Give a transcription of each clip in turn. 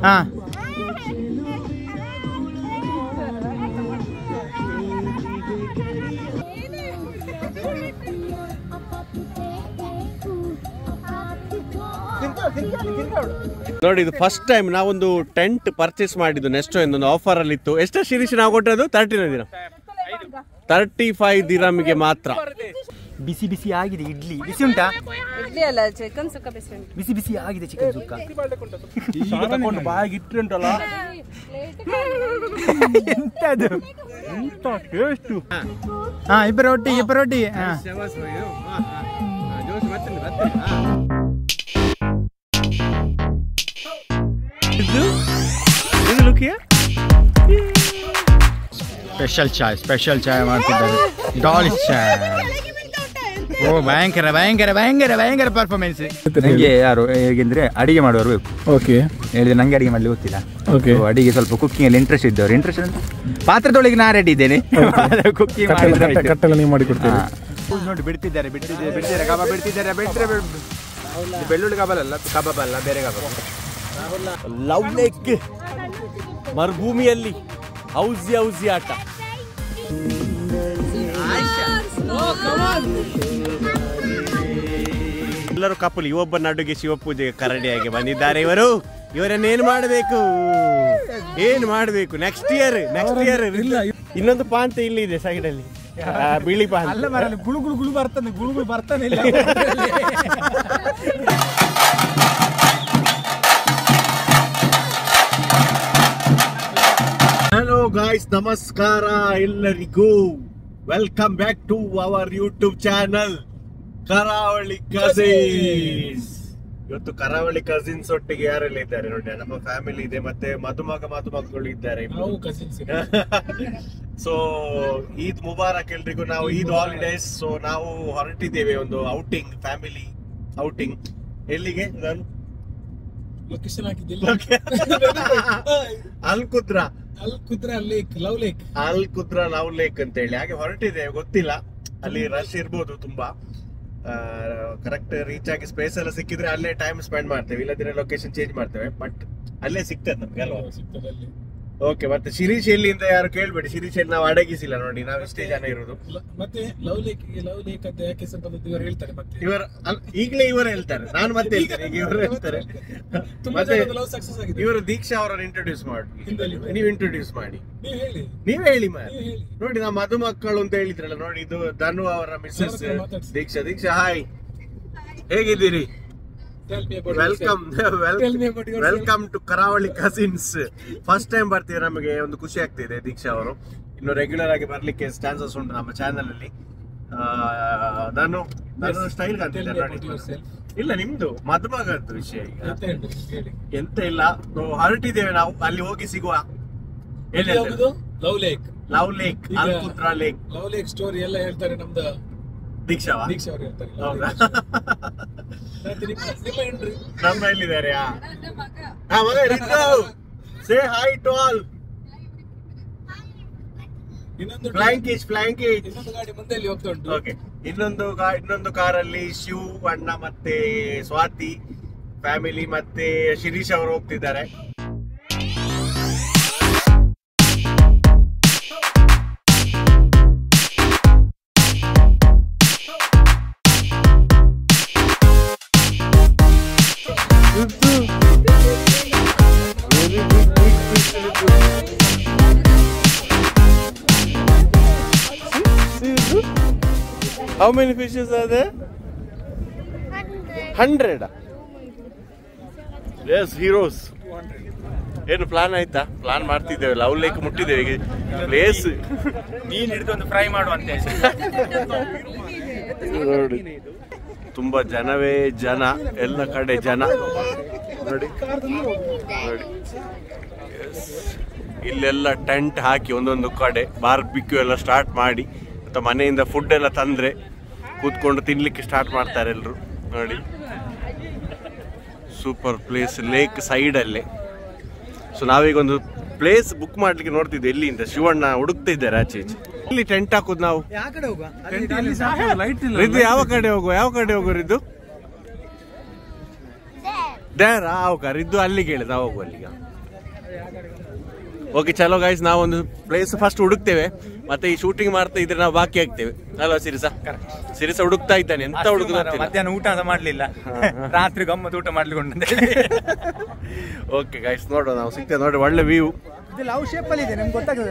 ಹಾ ನೋಡಿ, ಇದು ಫಸ್ಟ್ ಟೈಮ್ ನಾವೊಂದು ಟೆಂಟ್ ಪರ್ಚೇಸ್ ಮಾಡಿದ್ದು ನೆಕ್ಸ್ಟ್ ಒಂದು ಆಫರ್ ಅಲ್ಲಿ ಇತ್ತು. ಎಷ್ಟು ಶಿರೀಶ್ ನಾವು ಕೊಟ್ಟದ್ದು? 35 ದಿರಮ್ಗೆ ಮಾತ್ರ. ಬಿಸಿ ಬಿಸಿ ಆಗಿದೆ ಇಡ್ಲಿ. ಬಿಸಿ ಉಂಟಾ? ಇಡ್ಲಿ ಅಲ್ಲ, ಚಿಕನ್ ಸುಕ್ಕ ಬಿಸಿ ಉಂಟು. ಬಿಸಿ ಬಿಸಿ ಆಗಿದೆ ಚಿಕನ್ ಸುಕ್ಕ. ಬಾಯಿಗೆ ಇಟ್ರೆ ಉಂಟಲ್ಲ ಎಂತದು ಎಂತ ಟೇಸ್ಟ್. ಹಾ, ಇಬ್ಬರು ಒಟ್ಟಿಗೆ ಇದು ಲುಕಿಯ ಸ್ಪೆಷಲ್ ಚಾಯ್ ಮಾಡ್ತಿದ್ದಾರೆ. ಡಾಲಿಸ್ ಚಾಯ್. ಓ, ಭಯಂಕರ ಪರ್ಫಾರ್ಮೆನ್ಸ್. ನಂಗೆ ಯಾರು ಹೇಗೆಂದ್ರೆ ಅಡಿಗೆ ಮಾಡುವವರು ಬೇಕು. ಓಕೆ, ಹೇಳಿದ್ರೆ ನಂಗೆ ಅಡಿಗೆ ಮಾಡ್ಲಿ ಗೊತ್ತಿಲ್ಲ. ಓಕೆ, ಅಡಿಗೆ ಸ್ವಲ್ಪ ಕುಕ್ಕಿಂಗ್ ಅಲ್ಲಿ ಇಂಟ್ರೆಸ್ಟ್ ಇದ್ದವ್ರು. ಇಂಟ್ರೆಸ್ಟ್ ಅಂದ್ರೆ ಪಾತ್ರದೊಳಗೆ ನಾ ರೆಡಿ ಇದ್ದೇನೆ. ಕುಕ್ಕಿಂಗ್ ಕಟ್ಟೆಲ್ಲ ನೀವು ಮಾಡಿ ಕೊಡ್ತೀರಿ. ನೋಡಿ, ಬಿಡ್ತಿದ್ದಾರೆ ಕಬಾಬ್ ಬಿಡ್ತಿದ್ದಾರೆ. ಬೆಳ್ಳುಳ್ಳಿ ಕಬಾಬ್ ಅಲ್ಲ, ಬೇರೆ ಕಬಾಬ್. ಲವ್ ಲೇಕ್ ಮರುಭೂಮಿಯಲ್ಲಿ ಹೌಸಿ ಆಟ. ಎಲ್ಲರೂ ಕಪಲ್. ಇವೊಬ್ಬ ನಡುಗೆ ಶಿವಪೂಜೆಗೆ ಕರಡಿಯಾಗಿ ಬಂದಿದ್ದಾರೆ. ಇವರನ್ನೇನು ಮಾಡಬೇಕು ನೆಕ್ಸ್ಟ್ ಇಯರ್ ಇನ್ನೊಂದು ಪಾಂತ ಇಲ್ಲಿ ಇದೆ ಸೈಡ್ ಅಲ್ಲಿ, ಬಿಳಿ ಪಾಂತ. ಗುಳು ಬರ್ತಾನೆ ಇಲ್ಲ. ಹಲೋ ಗಾಯ್ಸ್, ನಮಸ್ಕಾರ ಎಲ್ಲರಿಗೂ. Welcome back to our YouTube channel Karavali cousins. ಇವತ್ತು ಕರಾವಳಿ ಕಸಿನ್ಸ್ ಒಟ್ಟಿಗೆ ಯಾರೆಲ್ಲ ಇದ್ದಾರೆ ನೋಡಿ, ನಮ್ಮ ಫ್ಯಾಮಿಲಿ ಇದೆ, ಮತ್ತೆ ಮದುಮಗಳು ಇದ್ದಾರೆ. ಸೊ ಈದ್ ಮುಬಾರಕ್ ಎಲ್ರಿಗೂ. ನಾವು ಈದ್ ಹಾಲಿಡೇಸ್, ಸೊ ನಾವು ಹೊರಟಿದ್ದೇವೆ ಒಂದು ಔಟಿಂಗ್, ಫ್ಯಾಮಿಲಿ ಔಟಿಂಗ್. ಎಲ್ಲಿಗೆ? ನಾನು ಲೊಕೇಶನ್ ಹಾಕಿದ್ದಿಲ್ಲ. ಅಲ್ ಕುದ್ರಾ ಲವ್ ಲೇಕ್ ಅಂತ ಹೇಳಿ ಹಾಗೆ ಹೊರಟಿದೆ. ಗೊತ್ತಿಲ್ಲ, ಅಲ್ಲಿ ರಶ್ ಇರ್ಬೋದು ತುಂಬಾ. ಕರೆಕ್ಟ್ ರೀಚ್ ಆಗಿ ಸ್ಪೇಸ್ ಎಲ್ಲ ಸಿಕ್ಕಿದ್ರೆ ಅಲ್ಲೇ ಟೈಮ್ ಸ್ಪೆಂಡ್ ಮಾಡ್ತೇವೆ, ಇಲ್ಲದಿದ್ರೆ ಲೊಕೇಶನ್ ಚೇಂಜ್ ಮಾಡ್ತೇವೆ. ಬಟ್ ಅಲ್ಲೇ ಸಿಗ್ತದೆ ನಮ್ಗೆ ಅಲ್ವಾ? ಓಕೆ, ಮತ್ತೆ ಶಿರೀಶ್ ಎಲ್ಲಿಂದ ಯಾರು ಕೇಳ್ಬೇಡಿ. ಶಿರೀಶ್ ಎಲ್ಲಿ ನಾವು ಅಡಗಿಸಿಲ್ಲ ನೋಡಿ, ನಾವು ಇಷ್ಟೇ ಜನ ಇರೋದು. ಮತ್ತೆ ಲವ್ ಲೇಕ್ ಅಂತ ಯಾಕೆ ಇವರು ಹೇಳ್ತಾರೆ. ಮತ್ತೆ ಈಗಲೇ ಇವರು ಹೇಳ್ತಾರೆ, ನಾನು ಮತ್ತೆ ಹೇಳ್ತೇನೆ, ಈಗ ಇವರು ಹೇಳ್ತಾರೆ. ಮತ್ತೆ ಇವರು ದೀಕ್ಷಾ ಅವರನ್ನು ಇಂಟ್ರೊಡ್ಯೂಸ್ ಮಾಡಿ, ನೀವು ಇಂಟ್ರೊಡ್ಯೂಸ್ ಮಾಡಿ, ನೀವೇ ಹೇಳಿ ನೋಡಿ. ನಾವು ಮದುಮಕ್ಕಳು ಅಂತ ಹೇಳಿದ್ರಲ್ಲ ನೋಡಿ, ಇದು ಧನು ಅವರ ಮಿಸ್ಸಸ್ ದೀಕ್ಷಾ. ಹಾಯ್, ಹೇಗಿದ್ದೀರಿ? ವೆಲ್ಕಮ್ ಟು ಕರಾವಳಿ ಕಸಿನ್ಸ್. ಫಸ್ಟ್ ಟೈಮ್ ಬರ್ತೀವಿ, ನಮಗೆ ಒಂದು ಖುಷಿ ಆಗ್ತಿದೆ. ದೀಕ್ಷಾ ಅವರು ಇನ್ನು ರೆಗ್ಯುಲರ್ ಆಗಿ ಬರ್ಲಿಕ್ಕೆ ಚಾನ್ಸಸ್ ಉಂಟು ನಮ್ಮ ಚಾನೆಲ್ ಅಲ್ಲಿ. ನಾನು ಸ್ಟೈಲ್ ಇಲ್ಲ, ನಿಮ್ದು ಮದುಮಗದ್ದು ವಿಷಯ ಈಗ ಎಂತ ಇಲ್ಲ. ಹೊರಟಿದ್ದೇವೆ ನಾವು, ಅಲ್ಲಿ ಹೋಗಿ ಸಿಗುವ. Love lake Al Qudra lake. Love lake story ಎಲ್ಲ ಹೇಳ್ತಾರೆ ನಮ್ದು ದೀಕ್ಷಾ ಅವರು ಹೇಳ್ತಾರೆ. ನಮ್ಮ ಎಲ್ಲಿದ್ದಾರೆ? Say hi to all. ಫ್ಲಾಂಕೇಜ್ ಇನ್ನೊಂದು ಗಾಡಿ ಮುಂದೆ ಹೋಗ್ತಾ ಉಂಟು. ಓಕೆ, ಇನ್ನೊಂದು ಕಾರಲ್ಲಿ ಶಿವ್ ಅಣ್ಣ ಮತ್ತೆ ಸ್ವಾತಿ ಫ್ಯಾಮಿಲಿ ಮತ್ತೆ ಶಿರೀಶ್ ಅವರು ಹೋಗ್ತಿದ್ದಾರೆ. How many fishes are there? 100. Yes, heroes. ಏನು ಪ್ಲಾನ್ ಆಯ್ತಾ? ಪ್ಲಾನ್ ಮಾಡ್ತಿದ್ದೇವೆ, ಲವ್ ಲೇಕ್ ಮುಟ್ಟಿದ್ದೇವೆ. ಈಗ ಪ್ಲೇಸ್ ಮೀನ್ ಹಿಡಿದು ಒಂದು ಫ್ರೈ ಮಾಡುವಂತೆ ನೋಡಿ, ತುಂಬಾ ಜನವೇ ಜನ, ಎಲ್ಲ ಕಡೆ ಜನ ನೋಡಿ. ಇಲ್ಲೆಲ್ಲ ಟೆಂಟ್ ಹಾಕಿ ಒಂದೊಂದು ಕಡೆ ಬಾರ್ಬಿಕ್ಯೂ ಎಲ್ಲ ಸ್ಟಾರ್ಟ್ ಮಾಡಿ, ಅಥವಾ ಮನೆಯಿಂದ ಫುಡ್ ಎಲ್ಲ ತಂದ್ರೆ ಕೂತ್ಕೊಂಡು ತಿನ್ಲಿಕ್ಕೆ ಸ್ಟಾರ್ಟ್ ಮಾಡ್ತಾರೆ ಎಲ್ರು ನೋಡಿ. ಸೂಪರ್ ಪ್ಲೇಸ್, ಲೇಕ್ ಸೈಡ್ ಅಲ್ಲೇ. ಸೊ ನಾವೀಗ ಒಂದು ಪ್ಲೇಸ್ ಬುಕ್ ಮಾಡ್ಲಿಕ್ಕೆ ನೋಡ್ತಿದ್ದೆ, ಎಲ್ಲಿಂದ ಶಿವಣ್ಣ ಹುಡುಕ್ತಾ ಇದ್ದಾರೆ ಆಚೆ ಈಚೆ. ಇಲ್ಲಿ ಟೆಂಟ್ ಹಾಕುದು ನಾವು. ಇದು ಯಾವ ಕಡೆ ಹೋಗುವ ಇದು? ಇದ್ದು ಅಲ್ಲಿಗೆ ಹೇಳಿದ ಹೋಗುವ ಅಲ್ಲಿಗ. ಓಕೆ ಚಲೋ ಗೈಸ್, ನಾವೊಂದು ಪ್ಲೇಸ್ ಫಸ್ಟ್ ಹುಡುಕ್ತೇವೆ, ಮತ್ತೆ ಈ ಶೂಟಿಂಗ್ ಮಾಡ್ತಾ ಇದ್ರೆ ನಾವು ಬಾಕಿ ಆಗ್ತೇವೆ ಅಲ್ವಾ ಸಿರಿಸ ಹುಡುಕ್ತಾ ಇದ್ದಾನೆ. ಎಂತ ಹುಡುಗ ಮಧ್ಯಾಹ್ನ ಊಟ ಮಾಡ್ಲಿಲ್ಲ, ರಾತ್ರಿ ಗಮ್ಮತ್ ಊಟ ಮಾಡ್ಲಿಕ್ಕೆ. ಓಕೆ ಗೈಸ್, ನೋಡುವ ನಾವು ಸಿಗ್ತೇವೆ. ನೋಡಿ ಒಳ್ಳೆ ವ್ಯೂ. ಲವ್ ಶೇಪ್ ಅಲ್ಲಿ ಇದೆ, ನಿಮ್ಗೆ ಗೊತ್ತಾಗ್ತದೆ.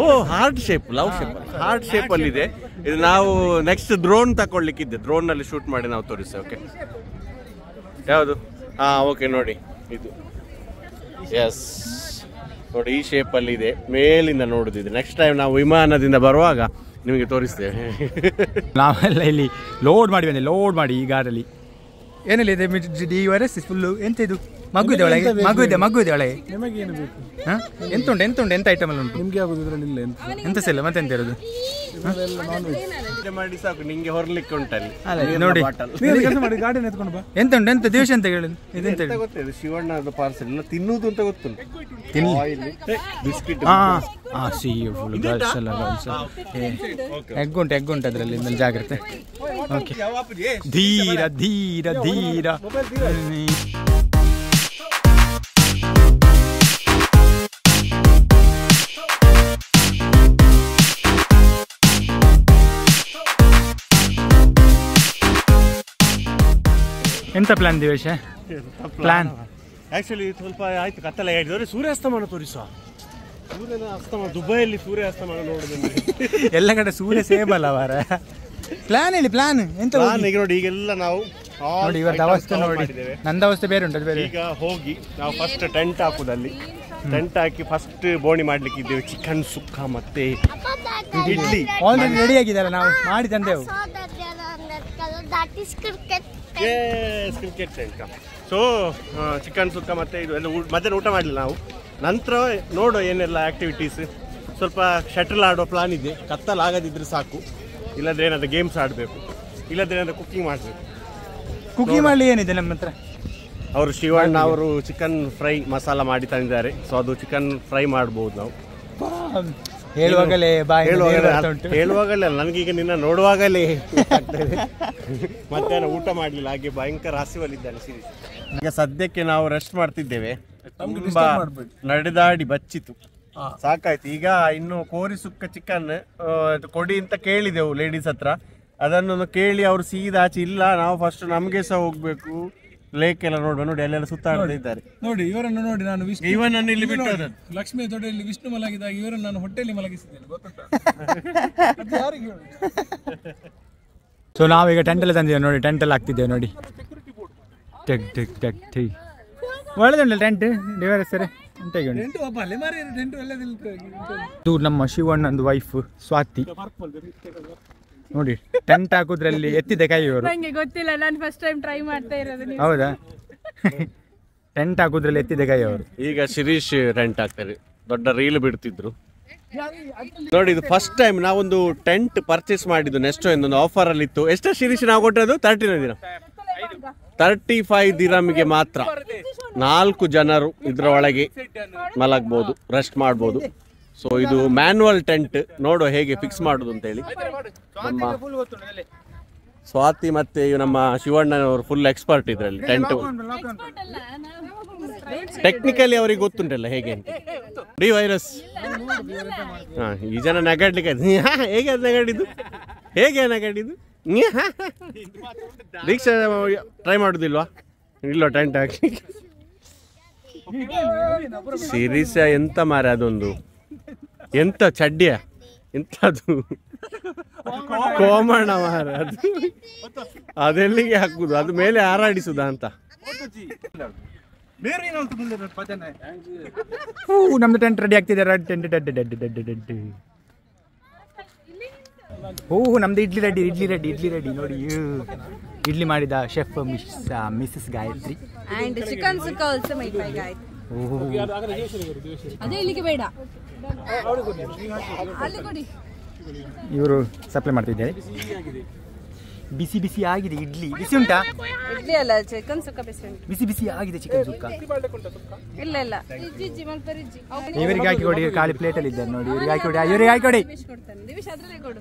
ಓ heart shape, love shape, heart shape ಅಲ್ಲಿ ಇದೆ ಇದು. ನಾವು ನೆಕ್ಸ್ಟ್ ಡ್ರೋನ್ ತಗೊಳ್ಲಿಕ್ಕಿದ್ದೆ, ಡ್ರೋನ್ ನಲ್ಲಿ ಶೂಟ್ ಮಾಡಿ ನಾವು ತೋರಿಸ್ತೇವೆ. ಓಕೆ ಯಾವುದು? ಓಕೆ ನೋಡಿ ಇದು, ಎಸ್ ನೋಡಿ ಈ ಶೇಪ್ ಅಲ್ಲಿ ಇದೆ, ಮೇಲಿಂದ ನೋಡುದಿದೆ. ನೆಕ್ಸ್ಟ್ ಟೈಮ್ ನಾವು ವಿಮಾನದಿಂದ ಬರುವಾಗ ನಿಮಗೆ ತೋರಿಸ್ತೇವೆ. ನಾವೆಲ್ಲ ಇಲ್ಲಿ ಲೋಡ್ ಮಾಡಿ ಬಂದೆ, ಲೋಡ್ ಮಾಡಿ ಈ ಗಾಡಲ್ಲಿ ಏನಿಲ್ಲ ಇದೆ DRS ಫುಲ್ಲು. ಎಂತ ಇದು? ಮಗು ಇದೆ ಒಳಗೆ, ಮಗು ಇದೆ ಒಳಗೆ. ನಿಮಗೆ ಏನು ಬೇಕು? ಎಂತ ಐಟಮ್ ಎಲ್ಲ ಉಂಟು? ನಿಮ್ಗೆ ಯಾವುದು ಇದರಲ್ಲಿ ಇಲ್ಲ ಎಂತ ಸಲ್ಲ ಮತ್ತೆ ಎಂತ ಇರೋದು? ಮಾಡಿ ಸಾಕು, ನಿಂಗೆ ಹೊರಲಿಕ್ಕೆ ಉಂಟಲ್ಲಿ. ನೋಡಿ ಕೆಲಸ ಮಾಡಿ, ಗಾಡಿನ ಎತ್ಕೊಂಡು ಬಾ. ಎಂತ ದಿವಸ ಅಂತ ಹೇಳಿದ್ರು. ಇದೆಂತ ಗೊತ್ತಿದೆ? ಶಿವಣ್ಣದ ಪಾರ್ಸೆಲ್ ಎಲ್ಲ ತಿನ್ನುವುದು ಅಂತ ಗೊತ್ತುಂಟು. ಬಿಸ್ಕಿಟ್, ಎಗ್ ಉಂಟು ಅದರಲ್ಲಿ, ಮೇಲೆ ಜಾಗ್ರತೆ. ಓಕೆ, ಧೀರ ಧೀರ ಧೀರ. ಎಂತ ಪ್ಲಾನ್ ದಿವೇಶ? ಪ್ಲಾನ್ ಆಕ್ಚುಲಿ ಸ್ವಲ್ಪ ಆಯ್ತು, ಕತ್ತಲೆ ಹೇಳಿದವ್ರೆ ಸೂರ್ಯಾಸ್ತಮಾನ ತೋರಿಸುವ. ಸೂರ್ಯನ ಅಸ್ತಮಾನ, ದುಬೈಯಲ್ಲಿ ಸೂರ್ಯಾಸ್ತಮಾನ ನೋಡುದು ಎಲ್ಲ ಕಡೆ ಸೂರ್ಯ ಸೇಬಲ್ಲ ಅವರ. ಪ್ಲಾನ್ ಹೇಳಿ, ಪ್ಲಾನ್ ಎಂತ? ಈಗ ನೋಡಿ, ಈಗೆಲ್ಲ ನಾವು ನೋಡಿ ಇವತ್ತು ಅವಸ್ಥೆ ನೋಡಿ, ನಂದ ಅವಸ್ಥೆ ಬೇರೆ ಉಂಟು, ಅದು ಬೇರೆ. ಈಗ ಹೋಗಿ ನಾವು ಫಸ್ಟ್ ಟೆಂಟ್ ಹಾಕುದಲ್ಲಿ, ಟೆಂಟ್ ಹಾಕಿ ಫಸ್ಟ್ ಬೋಣಿ ಮಾಡ್ಲಿಕ್ಕೆ ಇದ್ದೇವೆ. ಚಿಕನ್ ಸುಕ್ಕ ಮತ್ತೆ ಇಡ್ಲಿ ಆಲ್ರೆಡಿ ರೆಡಿ ಆಗಿದ್ದಾರೆ, ನಾವು ಮಾಡಿ ತಂದೆವು. Cricket tent. So chicken sukka ಮತ್ತೆ ಇದು ಎಲ್ಲ ಮಧ್ಯಾಹ್ನ ಊಟ ಮಾಡಲಿಲ್ಲ ನಾವು. ನಂತರ ನೋಡೋ ಏನೆಲ್ಲ ಆಕ್ಟಿವಿಟೀಸ್, ಸ್ವಲ್ಪ ಶಟಲ್ ಆಡೋ ಪ್ಲಾನ್ ಇದೆ. ಕತ್ತಲಾಗದಿದ್ರೆ ಸಾಕು, ಇಲ್ಲದ್ರೆ ಏನಾದ್ರು ಗೇಮ್ಸ್ ಆಡಬೇಕು, ಇಲ್ಲದ್ರೆ ಏನಾದ್ರು ಕುಕಿಂಗ್ ಮಾಡಬೇಕು. ಕುಕಿಂಗ್ ಮಾಡಲಿ ಏನಿದೆ ನಮ್ಮ ಹತ್ರ? ಅವರು ಶಿವಣ್ಣ ಅವರು ಚಿಕನ್ ಫ್ರೈ ಮಸಾಲ ಮಾಡಿ ತಂದಿದ್ದಾರೆ. ಸೊ ಅದು ಚಿಕನ್ ಫ್ರೈ ಮಾಡ್ಬೋದು ನಾವು. ಹೇಳುವಾಗಲೇ ಹೇಳುವಾಗಲೇ ನನಗೀಗ ನಿನ್ನ ನೋಡುವಾಗಲೇ ಮಧ್ಯಾಹ್ನ ಊಟ ಮಾಡಲಿಲ್ಲ, ಹಾಗೆ ಭಯಂಕರ ಹಸಿವಲ್ಲಿದ್ದಾನೆ ಸಿರಿ. ಈಗ ಸದ್ಯಕ್ಕೆ ನಾವು ರೆಸ್ಟ್ ಮಾಡ್ತಿದ್ದೇವೆ. ತುಂಬಾ ನಡೆದಾಡಿ ಬಚ್ಚಿತು, ಸಾಕಾಯ್ತು. ಈಗ ಇನ್ನು ಕೋರಿ ಸುಕ್ಕ ಚಿಕನ್ ಕೊಡಿ ಅಂತ ಕೇಳಿದೆವು ಲೇಡೀಸ್ ಹತ್ರ. ಅದನ್ನು ಕೇಳಿ ಅವ್ರು ಸೀದಾ ಆಚೆ ಇಲ್ಲ, ನಾವು ಫಸ್ಟ್ ನಮ್ಗೆ ಸಹ ಹೋಗ್ಬೇಕು, ಲೇಕ್ ಎಲ್ಲ ನೋಡ್ಬೇಕು. ನೋಡಿ ಅಲ್ಲೆಲ್ಲ ಸುತ್ತಾಡ್ತಾ ಇದ್ದಾರೆ. ನೋಡಿ ಇವರನ್ನು ನೋಡಿ, ನಾನು ಇವನನ್ನು ಇಲ್ಲಿ ಬಿಟ್ಟು ಲಕ್ಷ್ಮೀ ತೊಡೆಯಲ್ಲಿ ವಿಷ್ಣು ಮಲಗಿದಾಗ ಇವರನ್ನು ನಾನು ಹೊಟ್ಟೆಯಲ್ಲಿ ಮಲಗಿಸಿದ್ದೇನೆ, ಗೊತ್ತುಂಟಾ? ಯಾರಿಗೆ ಹೇಳಿ? ಸೊ ನಾವೀಗ ಟೆಂಟ್ ಎಲ್ಲ ತಂದಿದ್ದೇವೆ ನೋಡಿ, ಟೆಂಟ್ ಎಲ್ಲ ಹಾಕ್ತಿದ್ದೇವೆ ನೋಡಿ. ಟೆಕ್ ಟೆಕ್ ಟೆಕ್ ಟೆಕ್ ಒಳ್ಳೆದುಂಟಲ್ಲ ಟೆಂಟ್ DRS ಸರಿ. ಇದು ನಮ್ಮ ಶಿವಣ್ಣಂದು ವೈಫ್ ಸ್ವಾತಿ ನೋಡಿ, ಟೆಂಟ್ ಹಾಕುದ್ರಲ್ಲಿ ಎತ್ತಿದೆ ಕೈ ಇವರು. ನಂಗೆ ಗೊತ್ತಿಲ್ಲ, ನಾನು ಫಸ್ಟ್ ಟೈಮ್ ಟ್ರೈ ಮಾಡ್ತಾ ಇರೋದು. ಹೌದಾ? ಟೆಂಟ್ ಹಾಕುದ್ರಲ್ಲಿ ಎತ್ತಿದೆ ಕೈ ಅವರು. ಈಗ ಶಿರೀಶ್ ಟೆಂಟ್ ಹಾಕ್ತಾರೆ, ದೊಡ್ಡ ರೀಲ್ ಬಿಡ್ತಿದ್ರು ನೋಡಿ. ಇದು ಫಸ್ಟ್ ಟೈಮ್ ನಾವೊಂದು ಟೆಂಟ್ ಪರ್ಚೇಸ್ ಮಾಡಿದ್ದು. ನೆಕ್ಸ್ಟ್ ಒಂದು ಆಫರ್ ಅಲ್ಲಿ ಇತ್ತು. ಎಷ್ಟು ಶಿರೀಶ್ ನಾವು ಕೊಟ್ಟದ್ದು? 35 ದಿರಮ್ಗೆ ಮಾತ್ರ 4 ಜನರು ಇದ್ರ ಒಳಗೆ ಮಲಗಬಹುದು, ರೆಸ್ಟ್ ಮಾಡಬಹುದು. ಸೊ ಇದು ಮ್ಯಾನ್ಯುವಲ್ ಟೆಂಟ್, ನೋಡುವ ಹೇಗೆ ಫಿಕ್ಸ್ ಮಾಡುದು ಅಂತ ಹೇಳಿ. ನಮ್ಮ ಸ್ವಾತಿ ಮತ್ತೆ ನಮ್ಮ ಶಿವಣ್ಣನವರು ಫುಲ್ ಎಕ್ಸ್ಪರ್ಟ್ ಇದರಲ್ಲಿ. ಟೆಂಟ್ ಟೆಕ್ನಿಕಲಿ ಅವರಿಗೆ ಗೊತ್ತುಂಟಲ್ಲ ಹೇಗೆ ಅಂತ. ವೈರಸ್ ಈ ಜನ ನಗಾಡ್ಲಿಕ್ಕೆ ಹೇಗೆ ಅದು ನಗಾಡಿದ್ದು, ಹೇಗೆ ನಗಾಡಿದ್ದು? ದೀಕ್ಷಾ ಟ್ರೈ ಮಾಡುದಿಲ್ವಾ? ಇಲ್ವಾ ಟೆಂಟ್ ಹಾಕಿ? ಸೀರೀಸ್ ಎಂತ ಮಾರ ಅದೊಂದು, ಎಂತ ಚಡ್ಡಿಯ ಎಂತದು ಕೋಮಣ ಮಾರ ಅದು, ಅದೆಲ್ಲಿಗೆ ಹಾಕುದು? ಅದು ಮೇಲೆ ಹಾರಾಡಿಸುದ ಅಂತ. ನಮ್ದು ಟೆಂಟ್ ರೆಡಿ ಆಗ್ತಿದೆ. ನಮ್ದು ಇಡ್ಲಿ ರೆಡಿ ನೋಡಿ. ಇಡ್ಲಿ ಮಾಡಿದ chef Mrs Gayatri. And chicken sukka also made by Gayatri. ಅದೇ ಇಲ್ಲಿಗೆ ಬೇಡ, ಅಲ್ಲಿ ಕೊಡಿ. ಇವರು ಸಪ್ಲೈ ಮಾಡ್ತಿದ್ದಾರೆ. ಬಿಸಿ ಬಿಸಿ ಆಗಿದೆ ಇಡ್ಲಿ. ಬಿಸಿ ಉಂಟಾ? ಇಡ್ಲಿ ಅಲ್ಲ, ಚಿಕನ್ ಸುಕ್ಕ ಬಿಸಿ ಉಂಟು. ಬಿಸಿ ಬಿಸಿ ಆಗಿದೆ ಚಿಕನ್ ಸುಕ್ಕ. ಇಲ್ಲ ಇವರಿಗೆ ಹಾಕಿ ಕೊಡಿ, ಖಾಲಿ ಪ್ಲೇಟ್ ಅಲ್ಲಿ ಇದ್ದಾರೆ ನೋಡಿ. ಇವರಿಗೆ ಹಾಕಿ ಕೊಡಿ, ಇವರಿಗೆ ಹಾಕಿ ಕೊಡಿ. ದಿವಿಶ್ ಅದ್ರಲ್ಲೇ ಕೊಡು.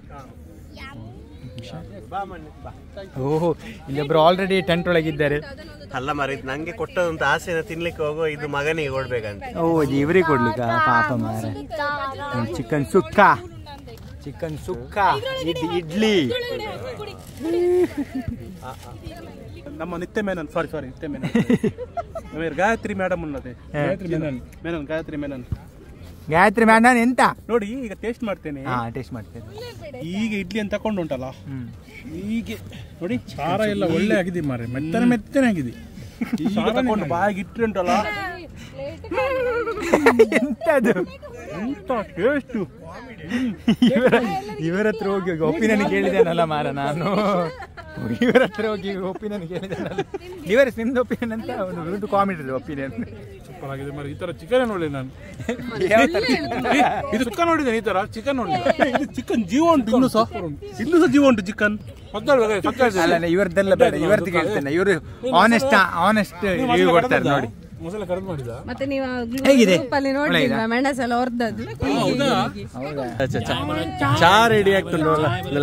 ಓಹೋ, ಇಲ್ಲೊಬ್ರು ಆಲ್ರೆಡಿ ಟೆಂಟ್ ಒಳಗಿದ್ದಾರೆ. ಅಲ್ಲ ಮರಿ, ನಂಗೆ ಕೊಟ್ಟದಂತ ಆಸೆನ ತಿನ್ಲಿಕ್ಕೆ ಹೋಗೋ ಇದು ಮಗನಿಗೆ ಕೊಡ್ಬೇಕಂತ. ಓ, ಇವ್ರಿಗೆ ಕೊಡ್ಲಿಕ್ಕ ಪಾಪ ಮಾರ. ಚಿಕನ್ ಸುಕ್ಕ, ಚಿಕನ್ ಸುಕ್ಕ, ಇಡ್ಲಿ. ನಮ್ಮ ನಿತ್ಯ ಮೇನನ್, ಸಾರಿ ನಿತ್ಯ ಮೇನನ್, ಗಾಯತ್ರಿ ಮೇಡಮ್ ಉನ್ನದೆ, ಗಾಯತ್ರಿ ಮೆನನ್ ಎಂತ ನೋಡಿ. ಈಗ ಟೇಸ್ಟ್ ಮಾಡ್ತೇನೆ. ಟೇಸ್ಟ್ ಮಾಡ್ತೇನೆ. ಈಗ ಇಡ್ಲಿ ಅಂತ ತಕೊಂಡು ಉಂಟಲ್ಲ, ಹೀಗೆ ನೋಡಿ, ಖಾರ ಎಲ್ಲ ಒಳ್ಳೆ ಆಗಿದೆ ಮಾರೆ, ಮೆತ್ತನೆ ಆಗಿದೆ. ಈಗ ತಕೊಂಡು ಬಾಯಿಗೆ ಇಟ್ಟರೆ ಉಂಟಲ್ಲ, ಎಂತದು ಎಂತ ಟೇಸ್ಟು. ಇವರ ಹತ್ರ ಹೋಗಿ ಒಪಿನಿಯನ್ ಕೇಳಿದ್ದೇನಲ್ಲ ಮಾರ ನಾನು. ಇವರ ಹತ್ರ ಹೋಗಿ ಒಪಿನಿಯನ್ ಕೇಳಿದ್ದೇನಲ್ಲ. ಇವರೇ ನಿಮ್ದು ಒಪಿನಿಯನ್ ಅಂತ ಒಂದು ಕಾಮಿಡಿ ಒಪಿನಿಯನ್. ಸೂಪರ್ ಆಗಿದೆ ಮಾರೆ. ಈ ತರ ಚಿಕನ್ ನೋಡಿದೆ ನಾನು. ಇದು ಚಿಕನ್ ನೋಡಿದ್ದೇನೆ, ಈ ತರ ಚಿಕನ್ ನೋಡಿದೆ. ಇದು ಚಿಕನ್ ಜೀವ ಉಂಟು, ಇನ್ನೂ ಸಹ ಜೀವ ಉಂಟು ಚಿಕನ್. ಅಲ್ಲ, ಇವರದ್ದೆಲ್ಲ ಬೇಡ, ಇವರದ್ದು ಕೇಳ್ತೇನೆ. ಇವರು ಆನೆಸ್ಟ್ ರಿವ್ಯೂ ಕೊಡ್ತಾರೆ ನೋಡಿ. ಮತ್ತೆ ನೀವು ಹೇಗಿದೆ? ನೋಡಿದ್ರಾ ಮೆಣಸೆಲ್ಲ ಹೊರದದ್ದು? ಚಾ ರೆಡಿ ಆಗ್ತುಂಟು.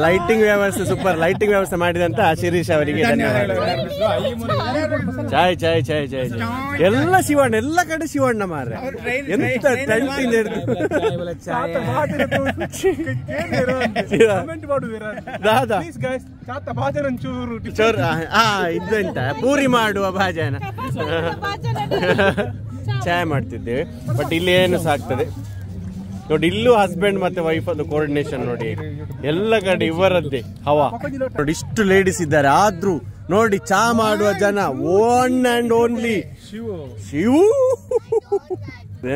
ಲೈಟಿಂಗ್ ವ್ಯವಸ್ಥೆ ಸೂಪರ್, ಲೈಟಿಂಗ್ ವ್ಯವಸ್ಥೆ ಮಾಡಿದಂತ ಶಿರೀಶ್ ಅವರಿಗೆ ಧನ್ಯವಾದ. ಚಾಯ್ ಚಾಯ್ ಚಾಯ್ ಚಾಯ್ ಚಾಯ್. ಎಲ್ಲ ಶಿವಣ್ಣ, ಎಲ್ಲ ಕಡೆ ಶಿವಣ್ಣ ಮಾರ್ರೆ. ಎಂತ ಟೆಂಟ್ ಹಿಡಿದು ದಾದಾ ಇದಂತ ಪೂರಿ ಮಾಡುವ ಭಾಜನ ಚಾಯ್ ಮಾಡ್ತಿದ್ದೇವೆ. ಬಟ್ ಇಲ್ಲಿ ಏನು ಸಾಕ್ತದೆ ನೋಡಿ, ಇಲ್ಲೂ ಹಸ್ಬೆಂಡ್ ಮತ್ತೆ ವೈಫ್ ಅದು ಕೋಆರ್ಡಿನೇಷನ್ ನೋಡಿ. ಎಲ್ಲ ಕಡೆ ಇವರದ್ದೇ ಹವಾ ನೋಡಿ. ಇಷ್ಟು ಲೇಡೀಸ್ ಇದ್ದಾರೆ, ಆದ್ರೂ ನೋಡಿ ಚಾ ಮಾಡುವ ಜನ ಒನ್ ಅಂಡ್ ಓನ್ಲಿ ಶಿವು.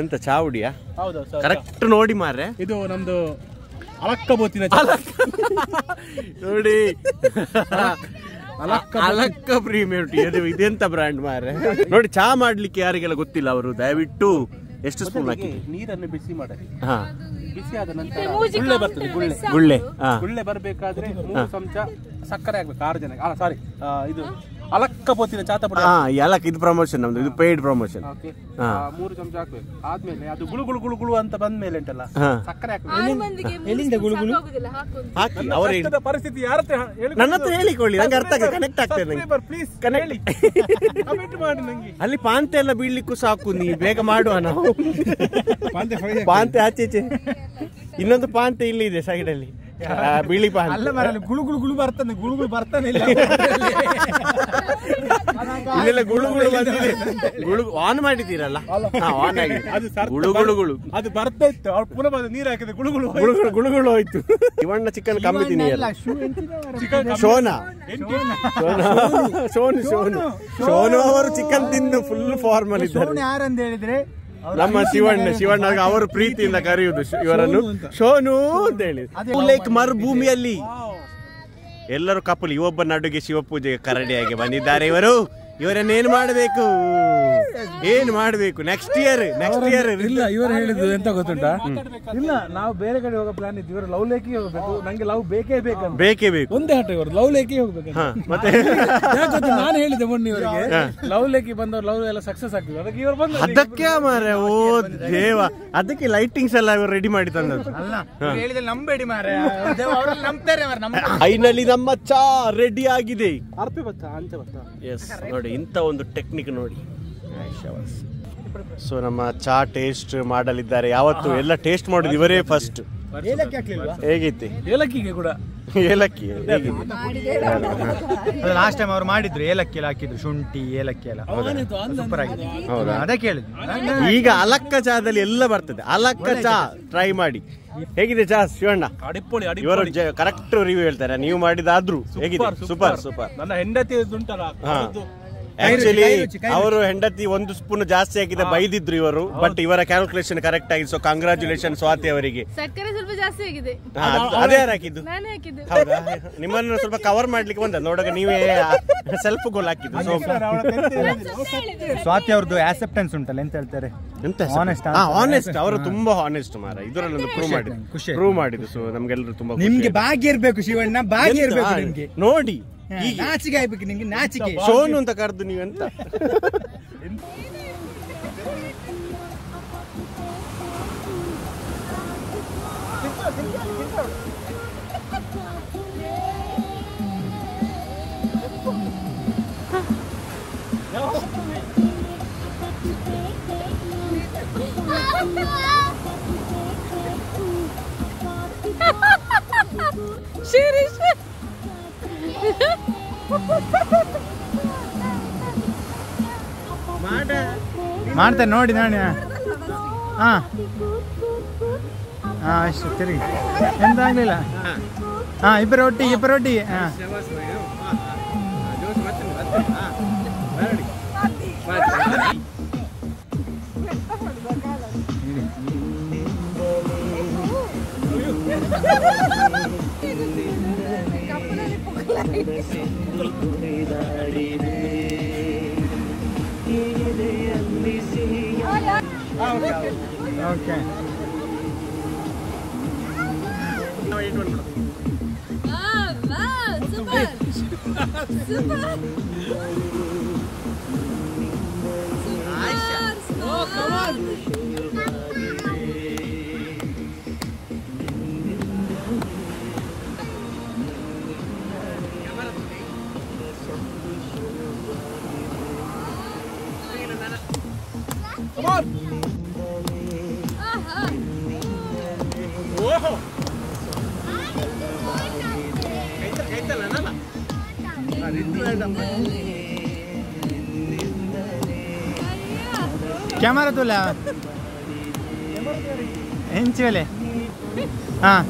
ಎಂತ ಚಾ ಹುಡಿಯಾ? ಕರೆಕ್ಟ್ ನೋಡಿ ಮಾರ್ರೆ. ಇದು ನಮ್ದು ಅಲಕ್ಕ ಬೋತಿನ ನೋಡಿ, ಅಲಕ್ಕ ಪ್ರೀಮಿಯಂ ಟೀ. ಇದೆಂತ ಬ್ರ್ಯಾಂಡ್ ಮಾರ್ರೆ. ನೋಡಿ, ಚಾ ಮಾಡ್ಲಿಕ್ಕೆ ಯಾರಿಗೆಲ್ಲ ಗೊತ್ತಿಲ್ಲ ಅವರು ದಯವಿಟ್ಟು ಎಷ್ಟು ಸ್ಪೂನ್ ಹಾಕಿ ನೀರನ್ನು ಬಿಸಿ ಮಾಡಿ, ಹಾ, ಬಿಸಿ ಆದ ನಂತರ ಗುಳ್ಳೆ ಬರ್ತದೆ. ಗುಳ್ಳೆ ಬರಬೇಕಾದ್ರೆ 3 ಚಮಚ ಸಕ್ಕರೆ ಹಾಕ್ಬೇಕು 6 ಜನಕ್ಕೆ. ಸಾರಿ, ಇದು ಅಲಕ್ಕ ಪೋತಿನ ಚಾತ ಪುಡಿ. ಅಲಕ್ಕ ಇದು ಪ್ರಮೋಷನ್ ನಮ್ದು, ಇದು ಪೇಯ್ಡ್ ಪ್ರಮೋಷನ್. 3 ಚಮಚ ಹಾಕ್ಬೇಕು. ಆದ್ಮೇಲೆ ಅದು ಗುಳು ಗುಳು ಗುಳು ಗುಳು ಅಂತ ಬಂದ ಮೇಲೆ ಉಂಟಲ್ಲ, ಸಕ್ಕರೆ ಹಾಕ್ಬೇಕು. ಎಲ್ಲಿಂದ ಗುಳುಗುಳು ಹಾಕಿ ಅವರ ಪರಿಸ್ಥಿತಿ ಯಾರ ನನ್ನ ಹತ್ರ ಹೇಳಿಕೊಳ್ಳಿ, ನಂಗೆ ಅರ್ಥ ಕನೆಕ್ಟ್ ಆಗ್ತದೆ. ಪ್ಲೀಸ್ ಕನೆಕ್ಟ್ ಮಾಡಿ ನಂಗೆ. ಅಲ್ಲಿ ಪಾಂತೆ ಎಲ್ಲ ಬೀಳ್ಲಿಕ್ಕೂ ಸಾಕು, ನೀ ಬೇಗ ಮಾಡುವ. ನಾವು ಪಾಂತೆ ಆಚೆ, ಇನ್ನೊಂದು ಪಾಂತೆ ಇಲ್ಲಿ ಇದೆ ಸೈಡ್ ಅಲ್ಲಿ, ಬಿಳಿ ಪಾಂತೆ. ಅಲ್ಲ ಮರ, ಗುಳುಗುಳು ಬರ್ತಾನೆ, ಗುಳುಗುಳು ಬರ್ತಾನೆ ಇಲ್ಲ. ಇಲ್ಲೆಲ್ಲ ಗುಳುಗುಳು ಬಂದಿದೆ. ಗುಳು ಆನ್ ಮಾಡಿದ್ದೀರಲ್ಲ, ಆನ್ ಆಗಿದೆ. ಗುಳುಗುಳುಗುಳು ಅದು ಬರ್ತಾ ಇತ್ತು, ಅವ್ರು ಪುನಃ ನೀರು ಹಾಕಿದೆ, ಗುಳುಗುಳು ಗುಳುಗುಳು ಹೋಯ್ತು. ಇವಣ್ಣ ಚಿಕನ್ ಕಮ್ಮಿ ತಿನ್ನಿಯಲ್ಲ. ಶೋನಾ ಶೋನು ಅವರು ಚಿಕನ್ ತಿಂದು ಫುಲ್ ಫಾರ್ಮ್ ಅಲ್ಲಿ ಇದ್ದಾರೆ. ಯಾರಂತ ಹೇಳಿದ್ರೆ ನಮ್ಮ ಶಿವಣ್ಣ ಅವರು ಪ್ರೀತಿಯಿಂದ ಕರೆಯುವುದು ಇವರನ್ನು ಶೋನು ಅಂತ ಹೇಳಿ. ಲೈಕ್ ಮರುಭೂಮಿಯಲ್ಲಿ ಎಲ್ಲರೂ ಕಪಲ್, ಇವೊಬ್ಬ ನಡುಗೆ ಶಿವಪೂಜೆಗೆ ಕರಡಿಯಾಗಿ ಬಂದಿದ್ದಾರೆ. ಇವರನ್ನೇನು ಮಾಡಬೇಕು ನೆಕ್ಸ್ಟ್ ಇಯರ್ ಇಲ್ಲ. ಇವರು ಹೇಳಿದ್ದು ಎಂತ ಗೊತ್ತುಂಟಾ? ಇಲ್ಲ, ನಾವು ಬೇರೆ ಕಡೆ ಹೋಗೋ ಪ್ಲಾನ್ ಇತ್ತು. ಇವರು ಲವ್ ಲೇಕಿಗೆ ಹೋಗ್ಬೇಕು, ನಂಗೆ ಲವ್ ಬೇಕೇ ಬೇಕು. ಒಂದೇ ಹಠ ಇವರು, ಲವ್ ಲೇಕಿಗೆ ಹೋಗ್ಬೇಕು. ಮತ್ತೆ ನಾನು ಹೇಳಿದೆ ಮೊನ್ನೆ ಇವರಿಗೆ, ಲವ್ ಲೇಕಿ ಬಂದವ್ರು ಲವ್ ಎಲ್ಲ ಸಕ್ಸಸ್ ಆಗ್ತದೆ. ಅದಕ್ಕೆ ಇವರು ಬಂದ, ಅದಕ್ಕೆ ಮಾರೆ, ಓ ದೇವ, ಅದಕ್ಕೆ ಲೈಟಿಂಗ್ಸ್ ಎಲ್ಲ ಇವರು ರೆಡಿ ಮಾಡಿ ತಂದದ್ದು. ನಂಬೇಡಿ ಮಾರೆ, ನಂಬ್ತಾರೆ. ಫೈನಲಿ ನಮ್ಮ ಚಾ ರೆಡಿ ಆಗಿದೆ. ಅರ್ಪೆ ಬತ್ತ, ಅಂಚೆ ಬತ್ತ. ಎಸ್ ನೋಡಿ, ಇಂಥ ಒಂದು ಟೆಕ್ನಿಕ್ ನೋಡಿ. ಸೊ ನಮ್ಮ ಚಾ ಟೇಸ್ಟ್ ಮಾಡಲಿದ್ದಾರೆ. ಯಾವತ್ತು ಎಲ್ಲ ಟೇಸ್ಟ್ ಮಾಡೋದು ಇವರೇ ಫಸ್ಟ್. ಹೇಗೈತಿ ಏಲಕ್ಕಿಗೆ ಕೂಡ? ಏಲಕ್ಕಿ ಹೇಗಿದೆ? ಲಾಸ್ಟ್ ಟೈಮ್ ಅವ್ರು ಮಾಡಿದ್ರು, ಏಲಕ್ಕಿ ಎಲ್ಲ ಹಾಕಿದ್ರು, ಶುಂಠಿ ಏಲಕ್ಕಿ ಎಲ್ಲ ಸೂಪರ್ ಆಗಿದೆ. ಹೌದಾ? ಅದಕ್ಕೆ ಹೇಳಿದ್ರು. ಈಗ ಅಲಕ್ಕ ಚಾದಲ್ಲಿ ಎಲ್ಲ ಬರ್ತದೆ, ಅಲಕ್ಕ ಚಾ ಟ್ರೈ ಮಾಡಿ. ಹೇಗಿದೆ ಚಾ ಶಿವಣ್ಣ? ಅಡಿಪೊಳಿ. ಇವರು ಕರೆಕ್ಟ್ ರಿವ್ಯೂ ಹೇಳ್ತಾರೆ, ನೀವು ಮಾಡಿದಾದ್ರೂ ಹೇಗಿದೆ? ಸೂಪರ್. ನನ್ನ ಹೆಂಡತಿ ಉಂಟಲ್ಲ, ಆಕ್ಚುಲಿ ಅವರು ಹೆಂಡತಿ 1 ಸ್ಪೂನ್ ಜಾಸ್ತಿ ಹಾಕಿದ ಬೈದಿದ್ರು ಇವರು, ಬಟ್ ಇವರ ಕ್ಯಾಲ್ಕುಲೇಷನ್ ಕರೆಕ್ಟ್ ಆಗಿದೆ. ಸೊ ಕಂಗ್ರಾಚುಲೇಷನ್ ಸ್ವಾತಿ ಅವರಿಗೆ. ಸಕ್ಕರೆ ಸ್ವಲ್ಪ ಜಾಸ್ತಿ ಆಗಿದೆ. ಅದೇ ಯಾರು ಹಾಕಿದ್ದು? ನಾನೇ ಹಾಕಿದ್ದು. ಹೌದಾ? ನಿಮ್ಮನ್ನು ಸ್ವಲ್ಪ ಕವರ್ ಮಾಡ್ಲಿಕ್ಕೆ ಬಂದ, ನೋಡೋಕೆ ನೀವೇ ಸೆಲ್ಫ್ ಗೋಲ್ ಹಾಕಿದ್ದು. ಸ್ವಾತಿ ಅವ್ರದ್ದು ಆಕ್ಸೆಪ್ಟೆನ್ಸ್ ಉಂಟಲ್ಲ, ಎಂತ ಹೇಳ್ತಾರೆ, ಆನೆಸ್ಟ್. ಅವರು ತುಂಬಾ ಆನೆಸ್ಟ್ ಮಾರ, ಇದರಲ್ಲಿ ಪ್ರೂವ್ ಮಾಡಿದ್ದು. ಸೊ ನಮ್ಗೆಲ್ಲರೂ ತುಂಬಾ ನಿಮ್ಗೆ ಭಾಗ್ಯ ಇರ್ಬೇಕು ಶಿವಣ್ಣ, ಭಾಗ್ಯ ಇರ್ಬೇಕು ನಿಮ್ಗೆ. ನೋಡಿ, ನಾಚಿಕೆ ಆಗ್ಬೇಕು ನಿಮ್ಗೆ, ನಾಚಿಕೆ. ಸೋನು ಅಂತ ಕರೆದು ನೀವೆಂತ ಶಿರೀಶ್ ಮಾಡ್ತಾರೆ ನೋಡಿ ನೋಡಿ. ಹಾಂ ಹಾಂ ಅಷ್ಟು ತಿರುಗಿ ಎಂತ ಆಗಲಿಲ್ಲ. ಹಾಂ ಇಬ್ಬರೊಟ್ಟಿಗೆ ಹಾಂ ಓಕೆ. ಕ್ಯಾಮರಾ ತುಲ ಹೆಂಚಲೆ. ಹಾಂ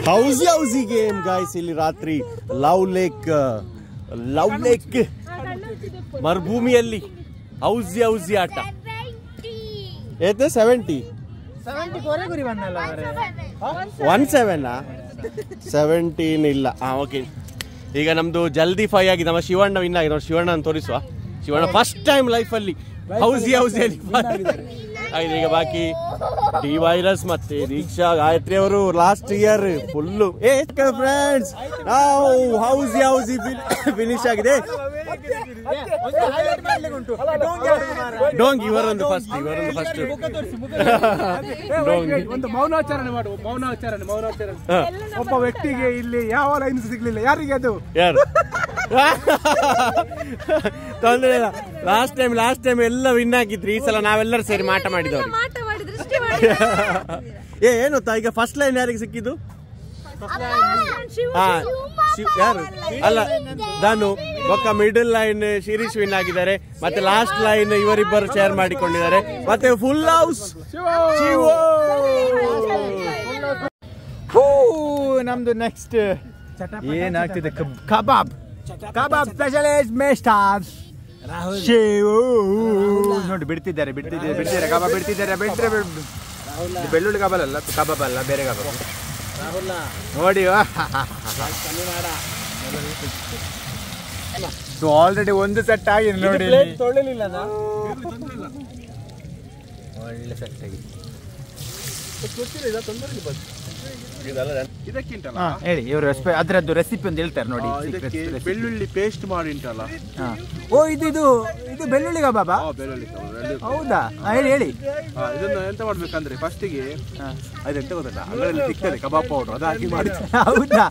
ಹೌಸಿ ಗೇಮ್ ಗಾಯ್ಸ್. ಇಲ್ಲಿ ರಾತ್ರಿ ಲವ್ ಲೇಕ್ ಮರುಭೂಮಿಯಲ್ಲಿ ಹೌಸಿ ಆಟ. 70 17 ಇಲ್ಲ. ಓಕೆ, ಈಗ ನಮ್ದು ಜಲ್ದಿ 5 ಆಗಿದೆ. ನಮ್ಮ ಶಿವಣ್ಣ ವಿನ್ ಆಗಿದೆ. ನಾವು ಶಿವಣ್ಣ ತೋರಿಸುವ. ಶಿವಣ್ಣ ಫಸ್ಟ್ ಟೈಮ್ ಲೈಫಲ್ಲಿ ಹೌಸಿಯಲ್ಲಿ ಆಗಿದೆ. ಈಗ ಬಾಕಿ ಡಿ ವೈರಸ್ ಮತ್ತೆ ದೀಕ್ಷಾ ಗಾಯತ್ರಿ ಅವರು ಲಾಸ್ಟ್ ಇಯರ್ ಫುಲ್ಲು. ಫ್ರೆಂಡ್ಸ್, ನಾವು ಹೌಸಿ ಫಿನಿಶ್ ಆಗಿದೆ. ಡೋಂಗಿ ಇವರೊಂದು ಫಸ್ಟ್ ಒಂದು ಮೌನಾಚರಣೆ ಮಾಡುವ. ಮೌನಾಚರಣೆ ಒಬ್ಬ ವ್ಯಕ್ತಿಗೆ ಇಲ್ಲಿ ಯಾವ ಲೈನ್ ಸಿಗ್ಲಿಲ್ಲ. ಯಾರಿಗೆ ಅದು? ಯಾರು? ತೊಂದ್ರೆ ಇಲ್ಲ. ಲಾಸ್ಟ್ ಟೈಮ್ ಎಲ್ಲ ವಿನ್ ಆಗಿದ್ರಿ. ಈ ಸಲ ನಾವೆಲ್ಲರೂ ಸೇರಿ ಮಾಟ ಮಾಡಿದವ್ರು. ಏನು ಈಗ ಫಸ್ಟ್ ಲೈನ್ ಯಾರಿಗೆ ಸಿಕ್ಕಿದ್ದು? ಯಾರು ಅಲ್ಲ, ನಾನು ಒಕ್ಕ ಮಿಡಲ್ ಲೈನ್ ಶಿರೀಶ್ ವಿನ್ ಆಗಿದ್ದಾರೆ. ಮತ್ತೆ ಲಾಸ್ಟ್ ಲೈನ್ ಇವರಿಬ್ಬರು ಶೇರ್ ಮಾಡಿಕೊಂಡಿದ್ದಾರೆ. ಮತ್ತೆ ಫುಲ್ ಹೌಸ್ ನಮ್ದು ನೆಕ್ಸ್ಟ್ ಏನಾಗ್ತಿದೆ? ಕಬಾಬ್ ಸ್ಪೆಷಲಿಸ್ಟ್ ಮೇಸ್ಟರ್ ನೋಡಿ ಬಿಡ್ತಿದ್ದಾರೆ. ಕಬಾಬ್ ಬಿಡ್ತಿದ್ದಾರೆ. ಬೆಳ್ಳುಳ್ಳಿ ಕಬಾಬ್ ಅಲ್ಲ, ಬೇರೆ ಕಬಾಬ್ ನೋಡಿ. ಆಲ್ರೆಡಿ ಒಂದು ಸೆಟ್ ಆಗಿದೆ ನೋಡಿ. ಒಳ್ಳೆ ಸೆಟ್ ಆಗಿದೆ. ಇದಕ್ಕಿಂತಲ್ಲ ಹೇಳಿ, ಇವರು ಅದರದ್ದು ರೆಸಿಪಿ ಒಂದು ಹೇಳ್ತಾರೆ ನೋಡಿ. ಬೆಳ್ಳುಳ್ಳಿ ಪೇಸ್ಟ್ ಮಾಡಿ ಉಂಟಲ್ಲ. ಓ ಇದು ಬೆಳ್ಳುಳ್ಳಿ ಕಬಾಬಾ? ಹೌದಾ? ಹೇಳಿ. ಇದನ್ನು ಎಂತ ಮಾಡ್ಬೇಕಂದ್ರೆ ಫಸ್ಟಿಗೆ ಅದೆಂತ ಗೊತ್ತಲ್ಲ, ಅಂಗಡಿಯಲ್ಲಿ ಸಿಗ್ತದೆ ಕಬಾಬ್ ಪೌಡರ್, ಅದು ಹಾಕಿ ಮಾಡಿ. ಹೌದಾ?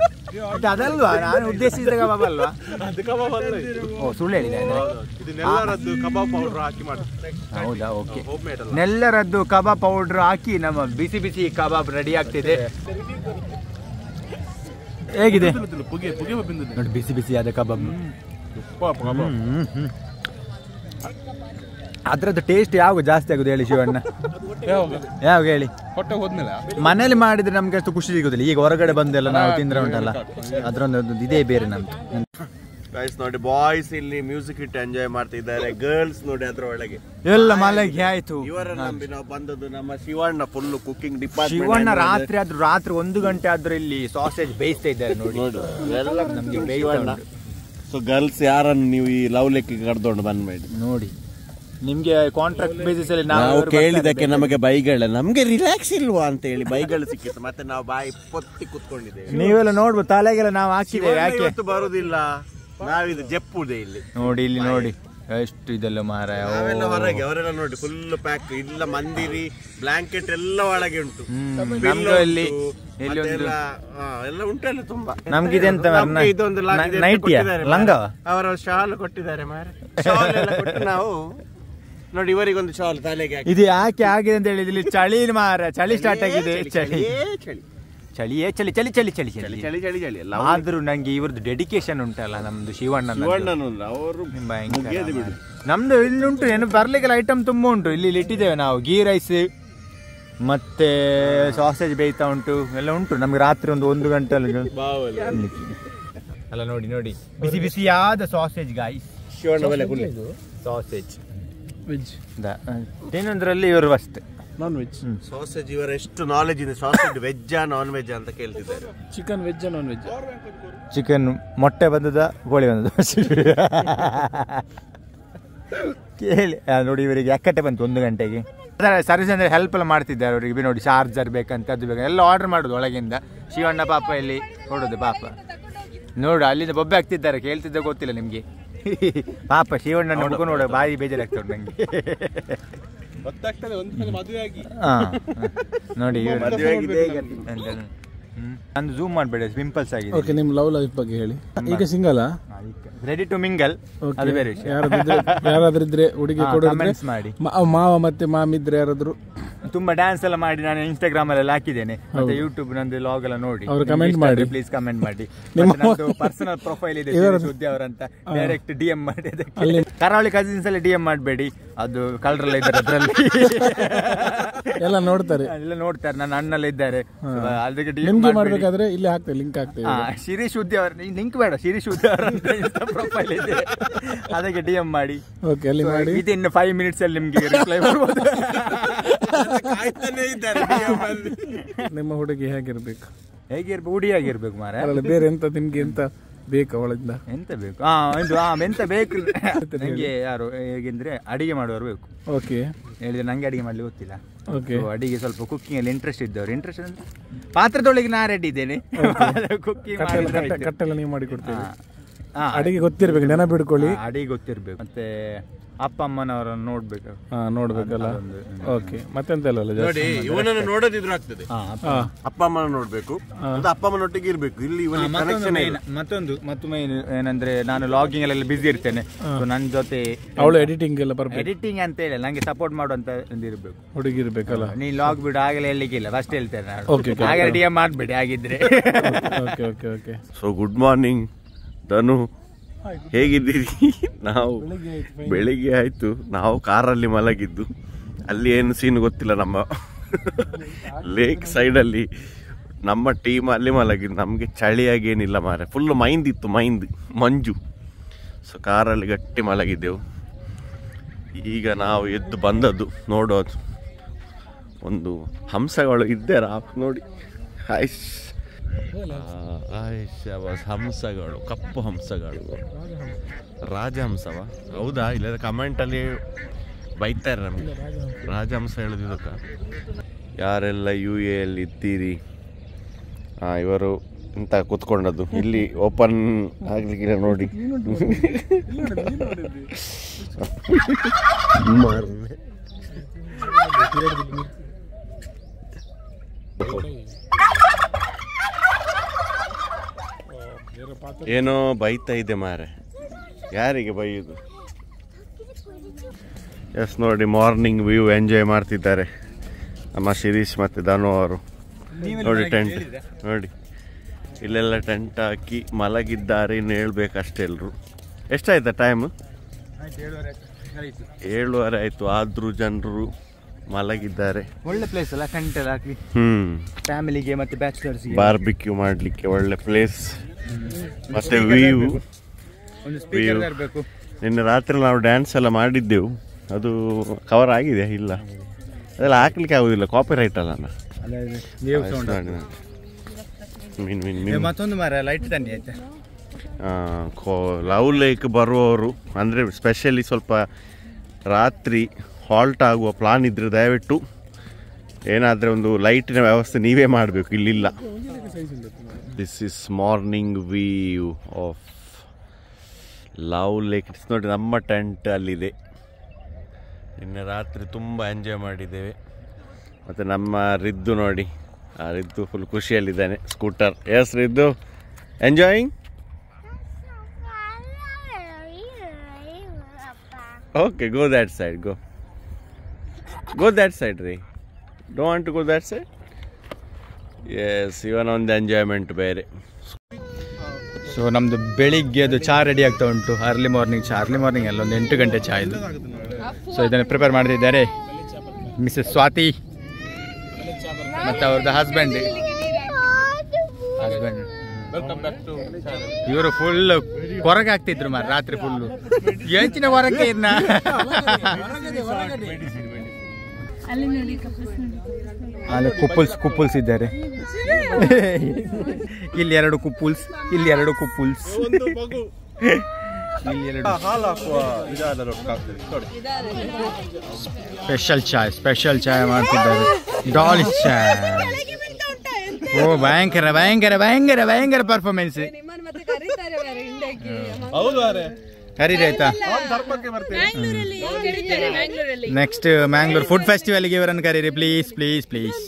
ಅದಲ್ವಾ ನಾನು ಉದ್ದೇಶಿಸಿದ ಕಬಾಬ್ ಅಲ್ವಾ? ಅದು ಕಬಾಬ್ ಅಲ್ಲ. ಓ, ಸುಳ್ಳು ಹೇಳಿದೆ. ಇದನ್ನೆಲ್ಲರದ್ದು ಕಬಾಬ್ ಪೌಡರ್ ಹಾಕಿ ಮಾಡಿ. ಹೌದಾ? ಓಕೆ. ನೆಲ್ಲರದ್ದು ಕಬಾಬ್ ಪೌಡರ್ ಹಾಕಿ ನಮ್ಮ ಬಿಸಿ ಬಿಸಿ ಕಬಾಬ್ ರೆಡಿ ಆಗ್ತಿದೆ. ಹೇಗಿದೆ ನೋಡಿ, ಬಿಸಿ ಬಿಸಿ ಆದ ಕಬಾಬ್. ಅದ್ರದ್ದು ಟೇಸ್ಟ್ ಯಾವಾಗ ಜಾಸ್ತಿ ಆಗುದು ಹೇಳಿ ಶಿವಣ್ಣ? ಯಾವಾಗ ಹೇಳಿ? ಹೊಟ್ಟೆ ಹೋದ್ಮೇಲೆ ಮನೇಲಿ ಮಾಡಿದ್ರೆ ನಮ್ಗೆ ಅಷ್ಟು ಖುಷಿ ಸಿಗುದಿಲ್ಲ. ಈಗ ಹೊರಗಡೆ ಬಂದೆಲ್ಲ ನಾವು ತಿಂದ್ರೆ ಉಂಟಲ್ಲ, ಅದ್ರೊಂದು ಇದೇ ಬೇರೆ ನಮ್ದು. ಗೈಸ್ ನೋಡಿ, ಬಾಯ್ಸ್ ಇಲ್ಲಿ ಮ್ಯೂಸಿಕ್ ಇಟ್ಟು ಎಂಜಾಯ್ ಮಾಡ್ತಿದ್ದಾರೆ. ಗರ್ಲ್ಸ್ ನೋಡಿ ಅದ್ರ ಒಳಗೆ ಎಲ್ಲ ಮಲಗಿ ಆಯ್ತು. ಇವರ ನಂಬಿ ನಾವು ಬಂದದ್ದು ನಮ್ಮ Shivanna full cooking department. Shivanna ರಾತ್ರಿ 1 ಗಂಟೆ ಆದ್ರೂ ಇಲ್ಲಿ ಸಾಸೇಜ್ ಬೇಯಿಸ್ತಾ ಇದ್ದಾರೆ ನೋಡಿ. ಎಲ್ಲ ನಮ್ಗೆ ಬೇಯಿಸ್ತಾ. ಸೊ ಗರ್ಲ್ಸ್ ಯಾರನ್ನು ನೀವು ಈ ಲವ್ ಲೆಕ್ಕ ಕಡ್ದೊಂಡು ಬಂದ್ಬೇಡಿ ನೋಡಿ. ನಿಮ್ಗೆ ಕಾಂಟ್ರಾಕ್ಟ್ ಬೇಸಿಸ್ ಅಲ್ಲಿ ನಾವು ಕೇಳಿದಕ್ಕೆ ನಮಗೆ ಬೈಗಳ ನಮ್ಗೆ ರಿಲ್ಯಾಕ್ಸ್ ಇಲ್ವಾ ಅಂತ ಹೇಳಿ ಬೈಗಳು ಸಿಕ್ಕಿತ್ತು. ಮತ್ತೆ ನಾವು ಬಾಯಿ ಪೊತ್ತಿ ಕುತ್ಕೊಂಡಿದ್ದೇವೆ. ನೀವೆಲ್ಲ ನೋಡ್ಬೋದು ತಲೆಗೆಲ್ಲ ನಾವು ಹಾಕಿದ್ದೇವೆ. ಯಾಕೆ ಇವತ್ತು ಬರುದಿಲ್ಲ, ನಾವಿದು ಜಪ್ಪುದೇ ಇಲ್ಲಿ ನೋಡಿ, ಇಲ್ಲಿ ನೋಡಿ ಎಷ್ಟು ಇದೆಲ್ಲ ಮಾರ. ನಾವೆಲ್ಲ ಹೊರಗೆ, ಅವರೆಲ್ಲ ನೋಡಿ ಫುಲ್ ಪ್ಯಾಕ್. ಇಲ್ಲ ಮಂದಿರಿ ಬ್ಲಾಂಕೆಟ್ ಎಲ್ಲ ಒಳಗೆ ಉಂಟು. ಇಲ್ಲಿ ಎಲ್ಲ ಉಂಟಲ್ಲ ತುಂಬಾ. ನಮ್ಗೆ ಇದೆಂತ ಇದೊಂದು ನೈಟಿಯ ಲಂಗ ಅವರ ಶಾಲ್ ಕೊಟ್ಟಿದ್ದಾರೆ ಮಾರೆ. ಶಾಲ್ ಎಲ್ಲ ಕೊಟ್ಟು ನಾವು ನೋಡಿ ಇವರಿಗೊಂದು ಶಾಲ್ ತಲೆಗೆ ಹಾಕಿ. ಇದು ಯಾಕೆ ಆಗಿದೆ ಅಂತ ಹೇಳಿದ್ರೆ ಇಲ್ಲಿ ಚಳಿ ಮಾರ, ಚಳಿ ಸ್ಟಾರ್ಟ್ ಆಗಿದೆ. ಚಳಿ ಚಳಿಯೇ ಚಳಿ ಚಳಿ ಚಳಿ ಚಳಿ ಚಳಿ ಚಳಿ ಚಳಿ ಚಳಿ ಎಲ್ಲ. ಆದ್ರೂ ನಂಗೆ ಇವ್ರದ್ದು ಡೆಡಿಕೇಶನ್ ಉಂಟಲ್ಲ ನಮ್ದು ಶಿವಣ್ಣ ಅವರು ನಮ್ದು ಇಲ್ಲಿ ಉಂಟು. ಏನು ಬರ್ಲಿಕ್ಕೆಲ್ಲ ಐಟಮ್ ತುಂಬಾ ಉಂಟು. ಇಲ್ಲಿ ಇಟ್ಟಿದ್ದೇವೆ ನಾವು ಗೀ ರೈಸ್ ಮತ್ತೆ ಸಾಸೇಜ್ ಬೇಯ್ತಾ ಉಂಟು, ಎಲ್ಲ ಉಂಟು ನಮ್ಗೆ. ರಾತ್ರಿ ಒಂದು ಗಂಟೆ ಅಲ್ಲ ನೋಡಿ ನೋಡಿ ಬಿಸಿ ಬಿಸಿಯಾದ ಸಾಸೇಜ್ ಗಾಯ್ಸ್. ಸಾಸೇಜ್ ವೆಜ್ ಇನ್ನೊಂದ್ರಲ್ಲಿ ಇವರು ಅಷ್ಟೇ ನಾನ್ ವೆಜ್. ಸಾಸೇಜ್ ಇವರ ಎಷ್ಟು ನಾಲೆಜ್ ಇದೆ. ಸಾಸೇಜ್ ವೆಜ್ಜಾ ನಾನ್ ವೆಜ್ ಅಂತ ಕೇಳ್ತಿದ್ದಾರೆ. Chicken veg non veg? Chicken ಮೊಟ್ಟೆ ಬಂದದ ಕೋಳಿ ಬಂದದ ಕೇಳಿ ನೋಡಿ. ಇವರಿಗೆ ಎಕ್ಕಟ್ಟೆ ಬಂತು 1 ಗಂಟೆಗೆ. ಸರ್ವಿಸ್ ಅಂದ್ರೆ ಹೆಲ್ಪ್ ಎಲ್ಲ ಮಾಡ್ತಿದ್ದಾರೆ ಅವರಿಗೆ. ನೋಡಿ ಚಾರ್ಜರ್ ಬೇಕಂತ ಅದು ಬೇಕಂತ ಎಲ್ಲ ಆರ್ಡರ್ ಮಾಡೋದು ಒಳಗಿಂದ. ಶಿವಣ್ಣ ಪಾಪ ಇಲ್ಲಿ ನೋಡೋದು ಪಾಪ ನೋಡು ಅಲ್ಲಿಂದ ಬೊಬ್ಬೆ ಆಗ್ತಿದ್ದಾರೆ. ಕೇಳ್ತಿದ್ದ ಗೊತ್ತಿಲ್ಲ ನಿಮ್ಗೆ ಪಾಪ ಶಿವಣ್ಣ ನೋಡ್ಕೊಂಡು ನೋಡ ಬಾಯಿ ಬೇಜಾರಾಗ್ತದೆ ನಂಗೆ. ನೋಡಿ ನಂದು ಝೂಮ್ ಮಾಡಬೇಡಿ, ಪಿಂಪಲ್ಸ್ ಆಗಿದೆ. ಓಕೆ, ನಿಮ್ಮ ಲವ್ ಲೈಫ್ ಬಗ್ಗೆ ಹೇಳಿ. ಈಗ ಸಿಂಗಲ್, ರೆಡಿ ಟು ಮಿಂಗಲ್. ಅದು ಬೇರೆ ವಿಷಯ. ಯಾರಾದ್ರೂ ಇದ್ರೆ ಹುಡುಗಿ ಕಮೆಂಟ್ಸ್ ಮಾಡಿ. ಮಾವ ಮತ್ತೆ ಮಾಮಿದ್ರೆ ಯಾರಾದ್ರೂ ತುಂಬಾ ಡ್ಯಾನ್ಸ್ ಎಲ್ಲ ಮಾಡಿ ನಾನು ಇನ್ಸ್ಟಾಗ್ರಾಮ್ ಅಲ್ಲಿ ಹಾಕಿದ್ದೇನೆ. ಮತ್ತೆ ಯೂಟ್ಯೂಬ್ ನಂದು ಲಾಗ್ ಎಲ್ಲ ನೋಡಿ ಅವ್ರು ಕಮೆಂಟ್ ಮಾಡಿ, ಪ್ಲೀಸ್ ಕಮೆಂಟ್ ಮಾಡಿ. ಪರ್ಸನಲ್ ಪ್ರೊಫೈಲ್ ಇದೆ ಸುದ್ದಿ ಅವರಂತ, ಡೈರೆಕ್ಟ್ ಡಿಎಂ ಮಾಡಿ. ಕರಾವಳಿ ಕಸಿನ್ಸ್ ಅಲ್ಲಿ ಡಿಎಂ ಮಾಡಬೇಡಿ, ಅದು ಕಲರ್ ಇದ್ದಾರೆ ಅದ್ರಲ್ಲಿ ಎಲ್ಲ ನೋಡ್ತಾರೆ, ಎಲ್ಲ ನೋಡ್ತಾರೆ. ನನ್ನ ಅಣ್ಣಲ್ಲ ಇದ್ದಾರೆ, ಅದಕ್ಕೆ ಡಿಎಂ ಮಾಡ್ಬೇಕಾದ್ರೆ ಇಲ್ಲಿ ಹಾಕ್ತೇವೆ, ಲಿಂಕ್ ಹಾಕ್ತೇವೆ. ಶಿರೀಶ್ ಉದ್ದಿ ಅವ್ರ ಲಿಂಕ್ ಬೇಡ, ಶಿರೀಶ್ ಉದ್ದಿ ಅವರ ಪ್ರೊಫೈಲ್ ಇದೆ, ಅದಕ್ಕೆ ಡಿಎಂ ಮಾಡಿ. ಓಕೆ, ಅಲ್ಲಿ ಮಾಡಿ. ವಿದಿನ್ 5 minutes ಅಲ್ಲಿ ನಿಮ್ಗೆ ರಿಪ್ಲೈ ಮಾಡ್ಬೋದು. ನಿಮ್ಮ ಹುಡುಗಿ ಹೇಗಿರ್ಬೇಕು? ಹುಡಿಯಾಗಿರ್ಬೇಕು ಮಾರ. ಬೇರೆ ಎಂತ ನಿಮ್ಗೆ ಎಂತ ಬೇಕು ಅವಳಿಂದ? ಎಂತ ಬೇಕು? ಎಂತ ಬೇಕು ನಂಗೆ ಯಾರು ಹೇಗೆಂದ್ರೆ ಅಡಿಗೆ ಮಾಡುವವರು ಬೇಕು. ಓಕೆ, ಹೇಳಿದ್ರೆ ನಂಗೆ ಅಡಿಗೆ ಮಾಡ್ಲಿಕ್ಕೆ ಗೊತ್ತಿಲ್ಲ. ಓಕೆ, ಅಡಿಗೆ ಸ್ವಲ್ಪ ಕುಕ್ಕಿಂಗ್ ಅಲ್ಲಿ ಇಂಟ್ರೆಸ್ಟ್ ಇದ್ದವ್ರು. ಇಂಟ್ರೆಸ್ಟ್ ಅಂದ್ರೆ ಪಾತ್ರದೊಳಗೆ ನಾ ರೆಡಿ ಇದ್ದೇನೆ. ಕುಕ್ಕಿಂಗ್ ಕಟ್ಟೆಲ್ಲ ನೀವು ಮಾಡಿ ಕೊಡ್ತೀವಿ. ಅಡಿಗೆ ಗೊತ್ತಿರ್ಬೇಕು, ನೆನ ಬಿಡ್ಕೊಳ್ಳಿ. ಅಡಿಗೆ ಗೊತ್ತಿರ್ಬೇಕು, ಮತ್ತೆ ಅಪ್ಪ ಅಮ್ಮನವರನ್ನು ನೋಡ್ಬೇಕಲ್ಲ. ಓಕೆ, ಮತ್ತೆಂತ ಇಲ್ಲ ನೋಡಿ, ಇವನನ್ನು ನೋಡೋದಿದ್ರು ಆಗ್ತದೆ. ಅಪ್ಪ ಅಮ್ಮನ ನೋಡ್ಬೇಕು, ಅಪ್ಪ ಅಮ್ಮನೊಟ್ಟಿಗೆ ಇರ್ಬೇಕು. ಇಲ್ಲಿ ಮತ್ತೊಂದು ಏನಂದ್ರೆ ನಾನು ಲಾಗಿಂಗ್ ಎಲ್ಲ ಬಿಸಿ ಇರ್ತೇನೆ. ನನ್ನ ಜೊತೆ ಅವಳು ಎಡಿಟಿಂಗ್ ಎಲ್ಲ ಬರ್ಬೇಕು. ಎಡಿಟಿಂಗ್ ಅಂತ ಹೇಳಿ ನಂಗೆ ಸಪೋರ್ಟ್ ಮಾಡುವಂತ ಇರ್ಬೇಕು, ಹುಡುಗಿ ಇರ್ಬೇಕಲ್ಲ. ನೀ ಲಾಗ್ ಬಿಡು ಆಗಲೇ ಹೇಳಲಿಕ್ಕಿಲ್ಲ, ಫಸ್ಟ್ ಹೇಳ್ತೇನೆ ನಾನು. ಹಾಗೆ ರೆಡಿ ಮಾಡ್ಬೇಡಿ ಆಗಿದ್ರೆ. Okay okay okay. So good morning Dhanu, ಹೇಗಿದ್ದೀರಿ? ನಾವು ಬೆಳಿಗ್ಗೆ ಆಯ್ತು, ನಾವು ಕಾರಲ್ಲಿ ಮಲಗಿದ್ದು. ಅಲ್ಲಿ ಏನು ಸೀನ್ ಗೊತ್ತಿಲ್ಲ, ನಮ್ಮ ಲೇಕ್ ಸೈಡಲ್ಲಿ ನಮ್ಮ ಟೀಮ್ ಅಲ್ಲಿ ಮಲಗಿದ್ದು. ನಮಗೆ ಚಳಿಯಾಗಿ ಏನಿಲ್ಲ ಮಾರೆ, ಫುಲ್ ಮೈಂದಿತ್ತು, ಮಂಜು. ಸೊ ಕಾರಲ್ಲಿ ಗಟ್ಟಿ ಮಲಗಿದ್ದೆವು. ಈಗ ನಾವು ಎದ್ದು ಬಂದದ್ದು ನೋಡೋದು, ಒಂದು ಹಂಸಗಳು ಇದ್ದಾರ ನೋಡಿ. ಹಂಸಗಳು, ಕಪ್ಪು ಹಂಸಗಳು, ರಾಜಹಂಸವ ಹೌದಾ? ಇಲ್ಲ ಕಮೆಂಟಲ್ಲಿ ಬೈತಾರೆ ನಮಗೆ, ರಾಜಹಂಸ ಹೇಳೋದಿದಕ್ಕ. ಯಾರೆಲ್ಲ UAE ಅಲ್ಲಿ ಇದ್ದೀರಿ? ಇವರು ಇಂತ ಕೂತ್ಕೊಂಡದ್ದು ಇಲ್ಲಿ ಓಪನ್ ಆಗ್ಲಿಕ್ಕಿಲ್ಲ ನೋಡಿ. ಏನೋ ಬೈತಾ ಇದೆ ಮಾರೆ, ಯಾರಿಗೆ ಬೈಯುದು? ಎಸ್ ನೋಡಿ, ಮಾರ್ನಿಂಗ್ ವ್ಯೂ ಎಂಜಾಯ್ ಮಾಡ್ತಿದ್ದಾರೆ ನಮ್ಮ ಶಿರೀಶ್ ಮತ್ತೆ ಧನು ಅವರು. ನೋಡಿ ಟೆಂಟ್ ನೋಡಿ, ಇಲ್ಲೆಲ್ಲ ಟೆಂಟ್ ಹಾಕಿ ಮಲಗಿದ್ದಾರೆ. ಇನ್ನು ಹೇಳ್ಬೇಕಷ್ಟೇ ಎಲ್ರು. ಎಷ್ಟಾಯ್ತಾ ಟೈಮ್? 7:30 ಆಯ್ತು, ಆದ್ರೂ ಜನರು ಮಲಗಿದ್ದಾರೆ. ಒಳ್ಳೆ ಪ್ಲೇಸ್ ಅಲ್ಲ, ಟೆಂಟ್ ಎಲ್ಲ ಹಾಕಿ ಫ್ಯಾಮಿಲಿಗೆ ಮತ್ತೆ ಬ್ಯಾಚುಲರ್ಸ್ ಬಾರ್ಬಿಕ್ಯೂ ಮಾಡ್ಲಿಕ್ಕೆ ಒಳ್ಳೆ ಪ್ಲೇಸ್. ಮತ್ತೆ ವ್ಯೂ. ನಿನ್ನೆ ರಾತ್ರಿ ನಾವು ಡ್ಯಾನ್ಸ್ ಎಲ್ಲ ಮಾಡಿದ್ದೆವು, ಅದು ಕವರ್ ಆಗಿದೆ ಇಲ್ಲ? ಅದೆಲ್ಲ ಹಾಕ್ಲಿಕ್ಕೆ ಆಗುದಿಲ್ಲ, ಕಾಪಿ ರೈಟ್ ಅಲ್ಲ. ಮತ್ತೊಂದು ಮರ ಲೈಟ್ ತನ್ನಿ ಆಯ್ತಾ? ಲವ್ ಲೇಕ್ ಬರುವವರು ಅಂದರೆ ಸ್ಪೆಷಲಿ ಸ್ವಲ್ಪ ರಾತ್ರಿ ಹಾಲ್ಟ್ ಆಗುವ ಪ್ಲಾನ್ ಇದ್ದರೆ ದಯವಿಟ್ಟು ಏನಾದರೆ ಒಂದು ಲೈಟಿನ ವ್ಯವಸ್ಥೆ ನೀವೇ ಮಾಡಬೇಕು, ಇಲ್ಲಿಲ್ಲ. This is morning view of love lake. It's ನೋಡಿ ನಮ್ಮ ಟೆಂಟ್ ಅಲ್ಲಿದೆ. ನಿನ್ನೆ ರಾತ್ರಿ ತುಂಬ ಎಂಜಾಯ್ ಮಾಡಿದ್ದೇವೆ. ಮತ್ತು ನಮ್ಮ ರಿದ್ದು ನೋಡಿ, ಆ ರಿದ್ದು ಫುಲ್ ಖುಷಿಯಲ್ಲಿದ್ದಾನೆ. Scooter. Yes Riddhu, enjoying? Okay, go that side, go that side ರೀ. Don't want to go that side? Yes, ಇವನ್ ಒಂದು ಎಂಜಾಯ್ಮೆಂಟ್ ಬೇರೆ. ಸೊ ನಮ್ಮದು ಬೆಳಿಗ್ಗೆ ಅದು ಚಹಾ ರೆಡಿ ಆಗ್ತಾ ಉಂಟು. ಅರ್ಲಿ ಮಾರ್ನಿಂಗ್ ಚಹಾ, ಅರ್ಲಿ ಮಾರ್ನಿಂಗ್ ಅಲ್ಲ, ಒಂದು 8 ಗಂಟೆ ಚಹಾ ಇದು. ಸೊ ಇದನ್ನು ಪ್ರಿಪೇರ್ ಮಾಡ್ತಿದ್ದಾರೆ ಮಿಸಸ್ ಸ್ವಾತಿ ಮತ್ತು ಅವ್ರದ್ದು ಹಸ್ಬೆಂಡ್. ಇವರು ಫುಲ್ ಹೊರಗೆ ಆಗ್ತಿದ್ರು ರಾತ್ರಿ ಫುಲ್ಲು. ಹೆಚ್ಚಿನ ಹೊರಗೆ ಇರ್ನ ಅಲ್ಲಿ ಕುಪ್ಪುಲ್ಸ್ ಇದ್ದಾರೆ. ಇಲ್ಲಿ 2 ಕುಪ್ಪುಲ್ಸ್, ಇಲ್ಲಿ 2 ಕುಪ್ಪುಲ್ಸ್, ಇಲ್ಲಿ 2 ಸ್ಪೆಷಲ್ ಚಾಯ್ ಮಾಡ್ತಿದ್ದಾರೆ. ಡಾಲಿಶ್ ಚಾಯ್. ಓ ಭಯಂಕರ ಭಯಂಕರ ಭಯಂಕರ ಭಯಂಕರ ಪರ್ಫಾರ್ಮೆನ್ಸ್. ಕರೀರಿ ಆಯ್ತಾ? ನೆಕ್ಸ್ಟ್ ಮ್ಯಾಂಗ್ಳೂರ್ ಫುಡ್ ಫೆಸ್ಟಿವಲ್ಗೆ ಇವರನ್ನು ಕರೀರಿ ಪ್ಲೀಸ್ ಪ್ಲೀಸ್ ಪ್ಲೀಸ್.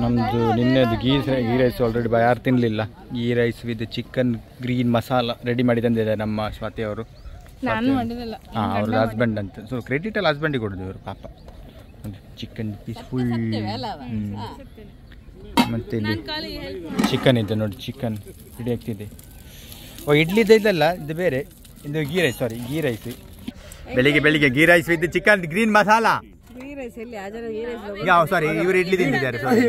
ನಮ್ಮದು ನಿನ್ನೆದು ಗೀ ರೈಸ್ ಆಲ್ರೆಡಿ ಯಾರು ತಿನ್ನಲಿಲ್ಲ. Ghee rice with chicken green masala ready ಮಾಡಿ ತಂದಿದ್ದಾರೆ ನಮ್ಮ ಸ್ವಾತಿ ಅವರು. ಹಾಂ, ಅವ್ರದ್ದು ಹಸ್ಬೆಂಡ್ ಅಂತ. ಸೊ ಕ್ರೆಡಿಟಲ್ಲಿ ಹಸ್ಬೆಂಡಿಗೆ ಕೊಡೋದು ಇವರು ಪಾಪ. Chicken piece full. ಮತ್ತು ಇಲ್ಲಿ ಚಿಕನ್ ಇದೆ ನೋಡಿ, ಚಿಕನ್ ರೆಡಿ ಆಗ್ತಿದೆ. ಓ ಇಡ್ಲಿದು ಇದಲ್ಲ, ಇದು ಬೇರೆ, ಇದು ghee rice. Sorry, ghee rice. ಬೆಳಿಗ್ಗೆ ghee rice with chicken green masala. Sorry, ಇವರು ಇಡ್ಲಿ ತಿಂತಿದ್ದಾರೆ. ಸಾರಿ,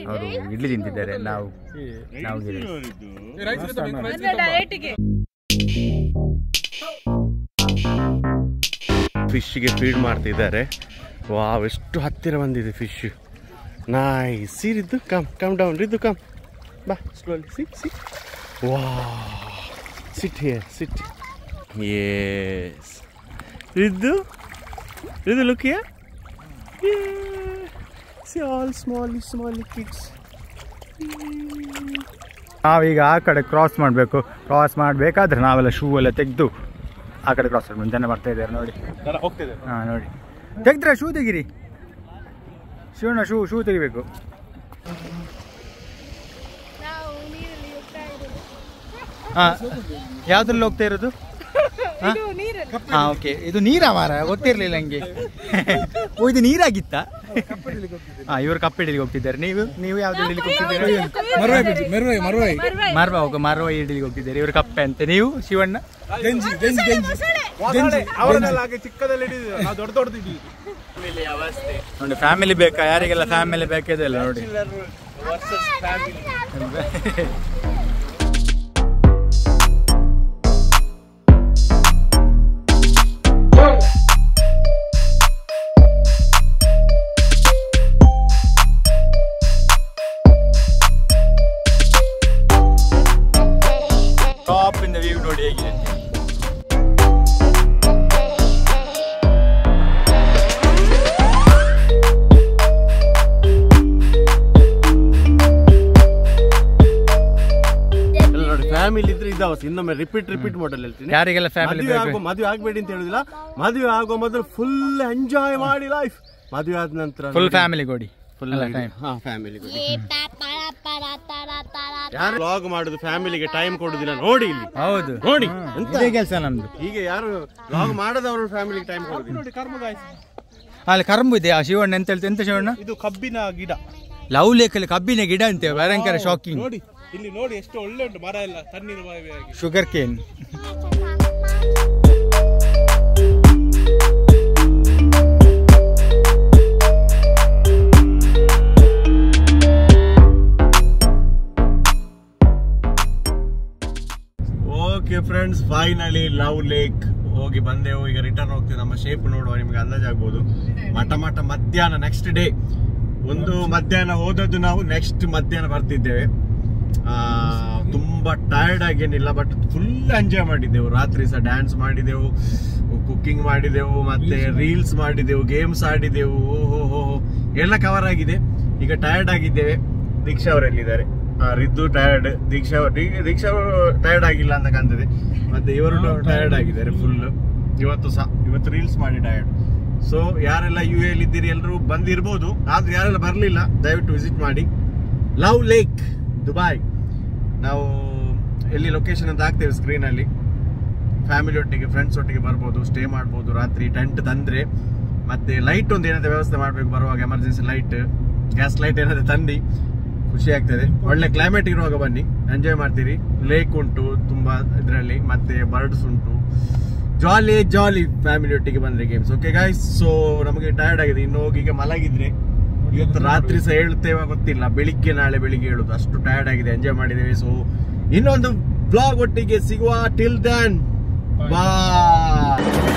ಅವರು ಇಡ್ಲಿ ತಿಂತಿದ್ದಾರೆ. ನಾವು ಗೀ ರೈಸ್. ಫಿಶ್ಗೆ ಫೀಡ್ ಮಾಡ್ತಿದ್ದಾರೆ. ವಾವ್, ಎಷ್ಟು ಹತ್ತಿರ ಬಂದಿದೆ fish. Nice. See Riddhu, come down Riddhu, come ಬಾ slowly. See wow, sit here, sit. Yes Riddhu, look here. Yeah. See all small kids. ನಾವೀಗ ಆ ಕಡೆ ಕ್ರಾಸ್ ಮಾಡಬೇಕಾದ್ರೆ ನಾವೆಲ್ಲ ಶೂ ಎಲ್ಲ ತೆಗೆದು ಆ ಕಡೆ ಕ್ರಾಸ್ ಮಾಡ್ಬೇಕು. ಜನ ಬರ್ತಾ ಇದ್ದಾರೆ ನೋಡಿ. ಹಾಂ ನೋಡಿ, ತೆಗೆದ್ರೆ ಶೂ ತೆಗಿರಿ. ಶೂ ತೆಗಿಬೇಕು. ಹಾಂ, ಯಾವುದ್ರಲ್ಲಿ ಹೋಗ್ತಾ ಇರೋದು? ಹಾಂ, ಓಕೆ. ಇದು ನೀರಾ ಮಾರ? ಗೊತ್ತಿರಲಿಲ್ಲ ನನಗೆ. ಓ, ಇದು ನೀರಾಗಿತ್ತಾ? ಹಾಂ, ಇವರು ಕಪ್ಪಿಡಿಲಿಗೆ ಹೋಗ್ತಿದ್ದಾರೆ. ನೀವು ಯಾವ್ದು ಹಿಡಿಲಿಕ್ಕೆ ಹೋಗ್ತಿದ್ದೀರಿ? ಮರವಾಯಿ ಹಿಡಿಲಿಗೆ ಹೋಗ್ತಿದ್ದಾರೆ. ಇವರು ಕಪ್ಪೆ ಅಂತ. ನೀವು ಶಿವಣ್ಣ? ನೋಡಿ, ಫ್ಯಾಮಿಲಿ ಬೇಕಾ? ಯಾರಿಗೆಲ್ಲ ಫ್ಯಾಮಿಲಿ ಬೇಕಿದೆಲ್ಲ ನೋಡಿ. ಟಾಪ್ ಇಂದ ವ್ಯೂ ನೋಡಿ ಹೇಗಿದೆ. ಫ್ಯಾಮಿಲಿ ಇದ್ರೆ ಇದಾವತ್ತು. ಇನ್ನೊಮ್ಮೆ ರಿಪೀಟ್ ಮಾಡಲ್ ಹೇಳ್ತೀನಿ. ಯಾರಿಗೆಲ್ಲ ಫ್ಯಾಮಿಲಿ ಮದುವೆ ಆಗ್ಬೇಡಿ ಅಂತ ಹೇಳುದಿಲ್ಲ. ಮದುವೆ ಆಗೋ ಮೊದಲು ಫುಲ್ ಎಂಜಾಯ್ ಮಾಡಿ ಲೈಫ್. ಮದುವೆ ಆದ ನಂತರ ಫುಲ್ ಫ್ಯಾಮಿಲಿ ಕೊಡಿ. ಫ್ಯಾಮಿಲಿ ಕೊಡಿ. ಯಾರು ವ್ಲಾಗ್ ಮಾಡುದು ಫ್ಯಾಮಿಲಿಗೆ ಟೈಮ್ ಕೊಡುದಿಲ್ಲ ನೋಡಿ ಇಲ್ಲಿ. ಹೌದು ನೋಡಿ, ಇದೇ ಕೆಲಸ ನಮ್ದು. ಹೀಗೆ ಯಾರು ವ್ಲಾಗ್ ಮಾಡದವರು ಫ್ಯಾಮಿಲಿಗೆ ಟೈಮ್ ಕೊಡುದಿಲ್ಲ. ಅಲ್ಲಿ ಕರಂಬು ಇದೆ. ಆ ಶಿವಣ್ಣ ಎಂತ ಹೇಳ್ತೆ? ಎಂತ ಶಿವಣ್ಣ? ಇದು ಕಬ್ಬಿನ ಗಿಡ. ಲವ್ ಲೇಕಲ್ಲಿ ಕಬ್ಬಿನ ಗಿಡ ಅಂತೆ. ಭಯಂಕರ ಶಾಕಿಂಗ್. ನೋಡಿ ಇಲ್ಲಿ ನೋಡಿ, ಎಷ್ಟು ಒಳ್ಳೆ ಉಂಟು ಮರ ಎಲ್ಲ, ತಣ್ಣೀರು sugar cane. Okay friends, finally love lake ಹೋಗಿ ಬಂದೆವು. ಈಗ ರಿಟರ್ನ್ ಹೋಗ್ತೀವಿ. ನಮ್ಮ ಶೇಪ್ ನೋಡುವ, ನಿಮ್ಗೆ ಅಂದಾಜಾಗ್ಬೋದು. ಮಠ ಮಧ್ಯಾಹ್ನ ನೆಕ್ಸ್ಟ್ ಡೇ. ಒಂದು ಮಧ್ಯಾಹ್ನ ಹೋದದ್ದು ನಾವು, ನೆಕ್ಸ್ಟ್ ಮಧ್ಯಾಹ್ನ ಬರ್ತಿದ್ದೇವೆ. ತುಂಬ ತುಂಬಾ ಟಯರ್ಡ್ ಆಗೇನಿಲ್ಲ, ಬಟ್ ಫುಲ್ ಎಂಜಾಯ್ ಮಾಡಿದ್ದೆವು. ರಾತ್ರಿ ಸಹ ಡ್ಯಾನ್ಸ್ ಮಾಡಿದೆವು, ಕುಕಿಂಗ್ ಮಾಡಿದೆವು, ಮತ್ತೆ ರೀಲ್ಸ್ ಮಾಡಿದೆವು, ಗೇಮ್ಸ್ ಆಡಿದೆವು. ಓಹೋ ಎಲ್ಲ ಕವರ್ ಆಗಿದೆ. ಈಗ ಟಯರ್ಡ್ ಆಗಿದ್ದೇವೆ. ದೀಕ್ಷಾ ಅವರೆಲ್ಲಿದ್ದಾರೆ? ರಿದ್ದು ಟಯರ್ಡ್, ದೀಕ್ಷಾ ಅವರು ಟಯರ್ಡ್ ಆಗಿಲ್ಲ ಅಂತ ಕಾಣ್ತದೆ. ಮತ್ತೆ ಇವರು ಟಯರ್ಡ್ ಆಗಿದ್ದಾರೆ ಫುಲ್. ಇವತ್ತು ರೀಲ್ಸ್ ಮಾಡಿ ಟಯರ್ಡ್. ಸೊ ಯಾರೆಲ್ಲ UAE ಇದ್ದೀರಿ ಎಲ್ಲರೂ ಬಂದಿರ್ಬೋದು, ಆದ್ರೆ ಯಾರೆಲ್ಲ ಬರಲಿಲ್ಲ ದಯವಿಟ್ಟು ವಿಸಿಟ್ ಮಾಡಿ. Love lake Dubai. ನಾವು ಎಲ್ಲಿ ಲೊಕೇಶನ್ ಅಂತ ಹಾಕ್ತೇವೆ ಸ್ಕ್ರೀನಲ್ಲಿ. ಫ್ಯಾಮಿಲಿ ಒಟ್ಟಿಗೆ, ಫ್ರೆಂಡ್ಸ್ ಒಟ್ಟಿಗೆ ಬರ್ಬೋದು, ಸ್ಟೇ ಮಾಡ್ಬೋದು. ರಾತ್ರಿ ಟೆಂಟ್ ತಂದ್ರೆ ಮತ್ತೆ ಲೈಟ್ ಒಂದು ಏನಾದ್ರು ವ್ಯವಸ್ಥೆ ಮಾಡ್ಬೇಕು ಬರುವಾಗ, ಎಮರ್ಜೆನ್ಸಿ ಲೈಟ್, ಗ್ಯಾಸ್ ಲೈಟ್ ಏನಾದ್ರು ತಂದು ಖುಷಿ ಆಗ್ತದೆ. ಒಳ್ಳೆ ಕ್ಲೈಮೇಟ್ ಇರುವಾಗ ಬನ್ನಿ, ಎಂಜಾಯ್ ಮಾಡ್ತೀರಿ. ಲೇಕ್ ಉಂಟು ತುಂಬಾ ಇದರಲ್ಲಿ, ಮತ್ತೆ ಬರ್ಡ್ಸ್ ಉಂಟು. ಜಾಲಿ ಫ್ಯಾಮಿಲಿ ಒಟ್ಟಿಗೆ ಬಂದ್ರೆ ಗೇಮ್ಸ್. ಓಕೆ ಗೈಸ್, ಸೊ ನಮಗೆ ಟಯರ್ಡ್ ಆಗಿದೆ, ಇನ್ನು ಹೋಗಿ ಈಗ ಮಲಗಿದ್ರೆ ಇವತ್ತು ರಾತ್ರಿ ಸಹ ಹೇಳ್ತೇವೆ ಗೊತ್ತಿಲ್ಲ, ನಾಳೆ ಬೆಳಿಗ್ಗೆ ಹೇಳುದು, ಅಷ್ಟು ಟಯರ್ಡ್ ಆಗಿದೆ. ಎಂಜಾಯ್ ಮಾಡಿದ್ದೇವೆ. ಸೊ ಇನ್ನೊಂದು ಬ್ಲಾಗ್ ಒಟ್ಟಿಗೆ ಸಿಗುವ. ಟಿಲ್ ದೆನ್ ಬಾಯ್.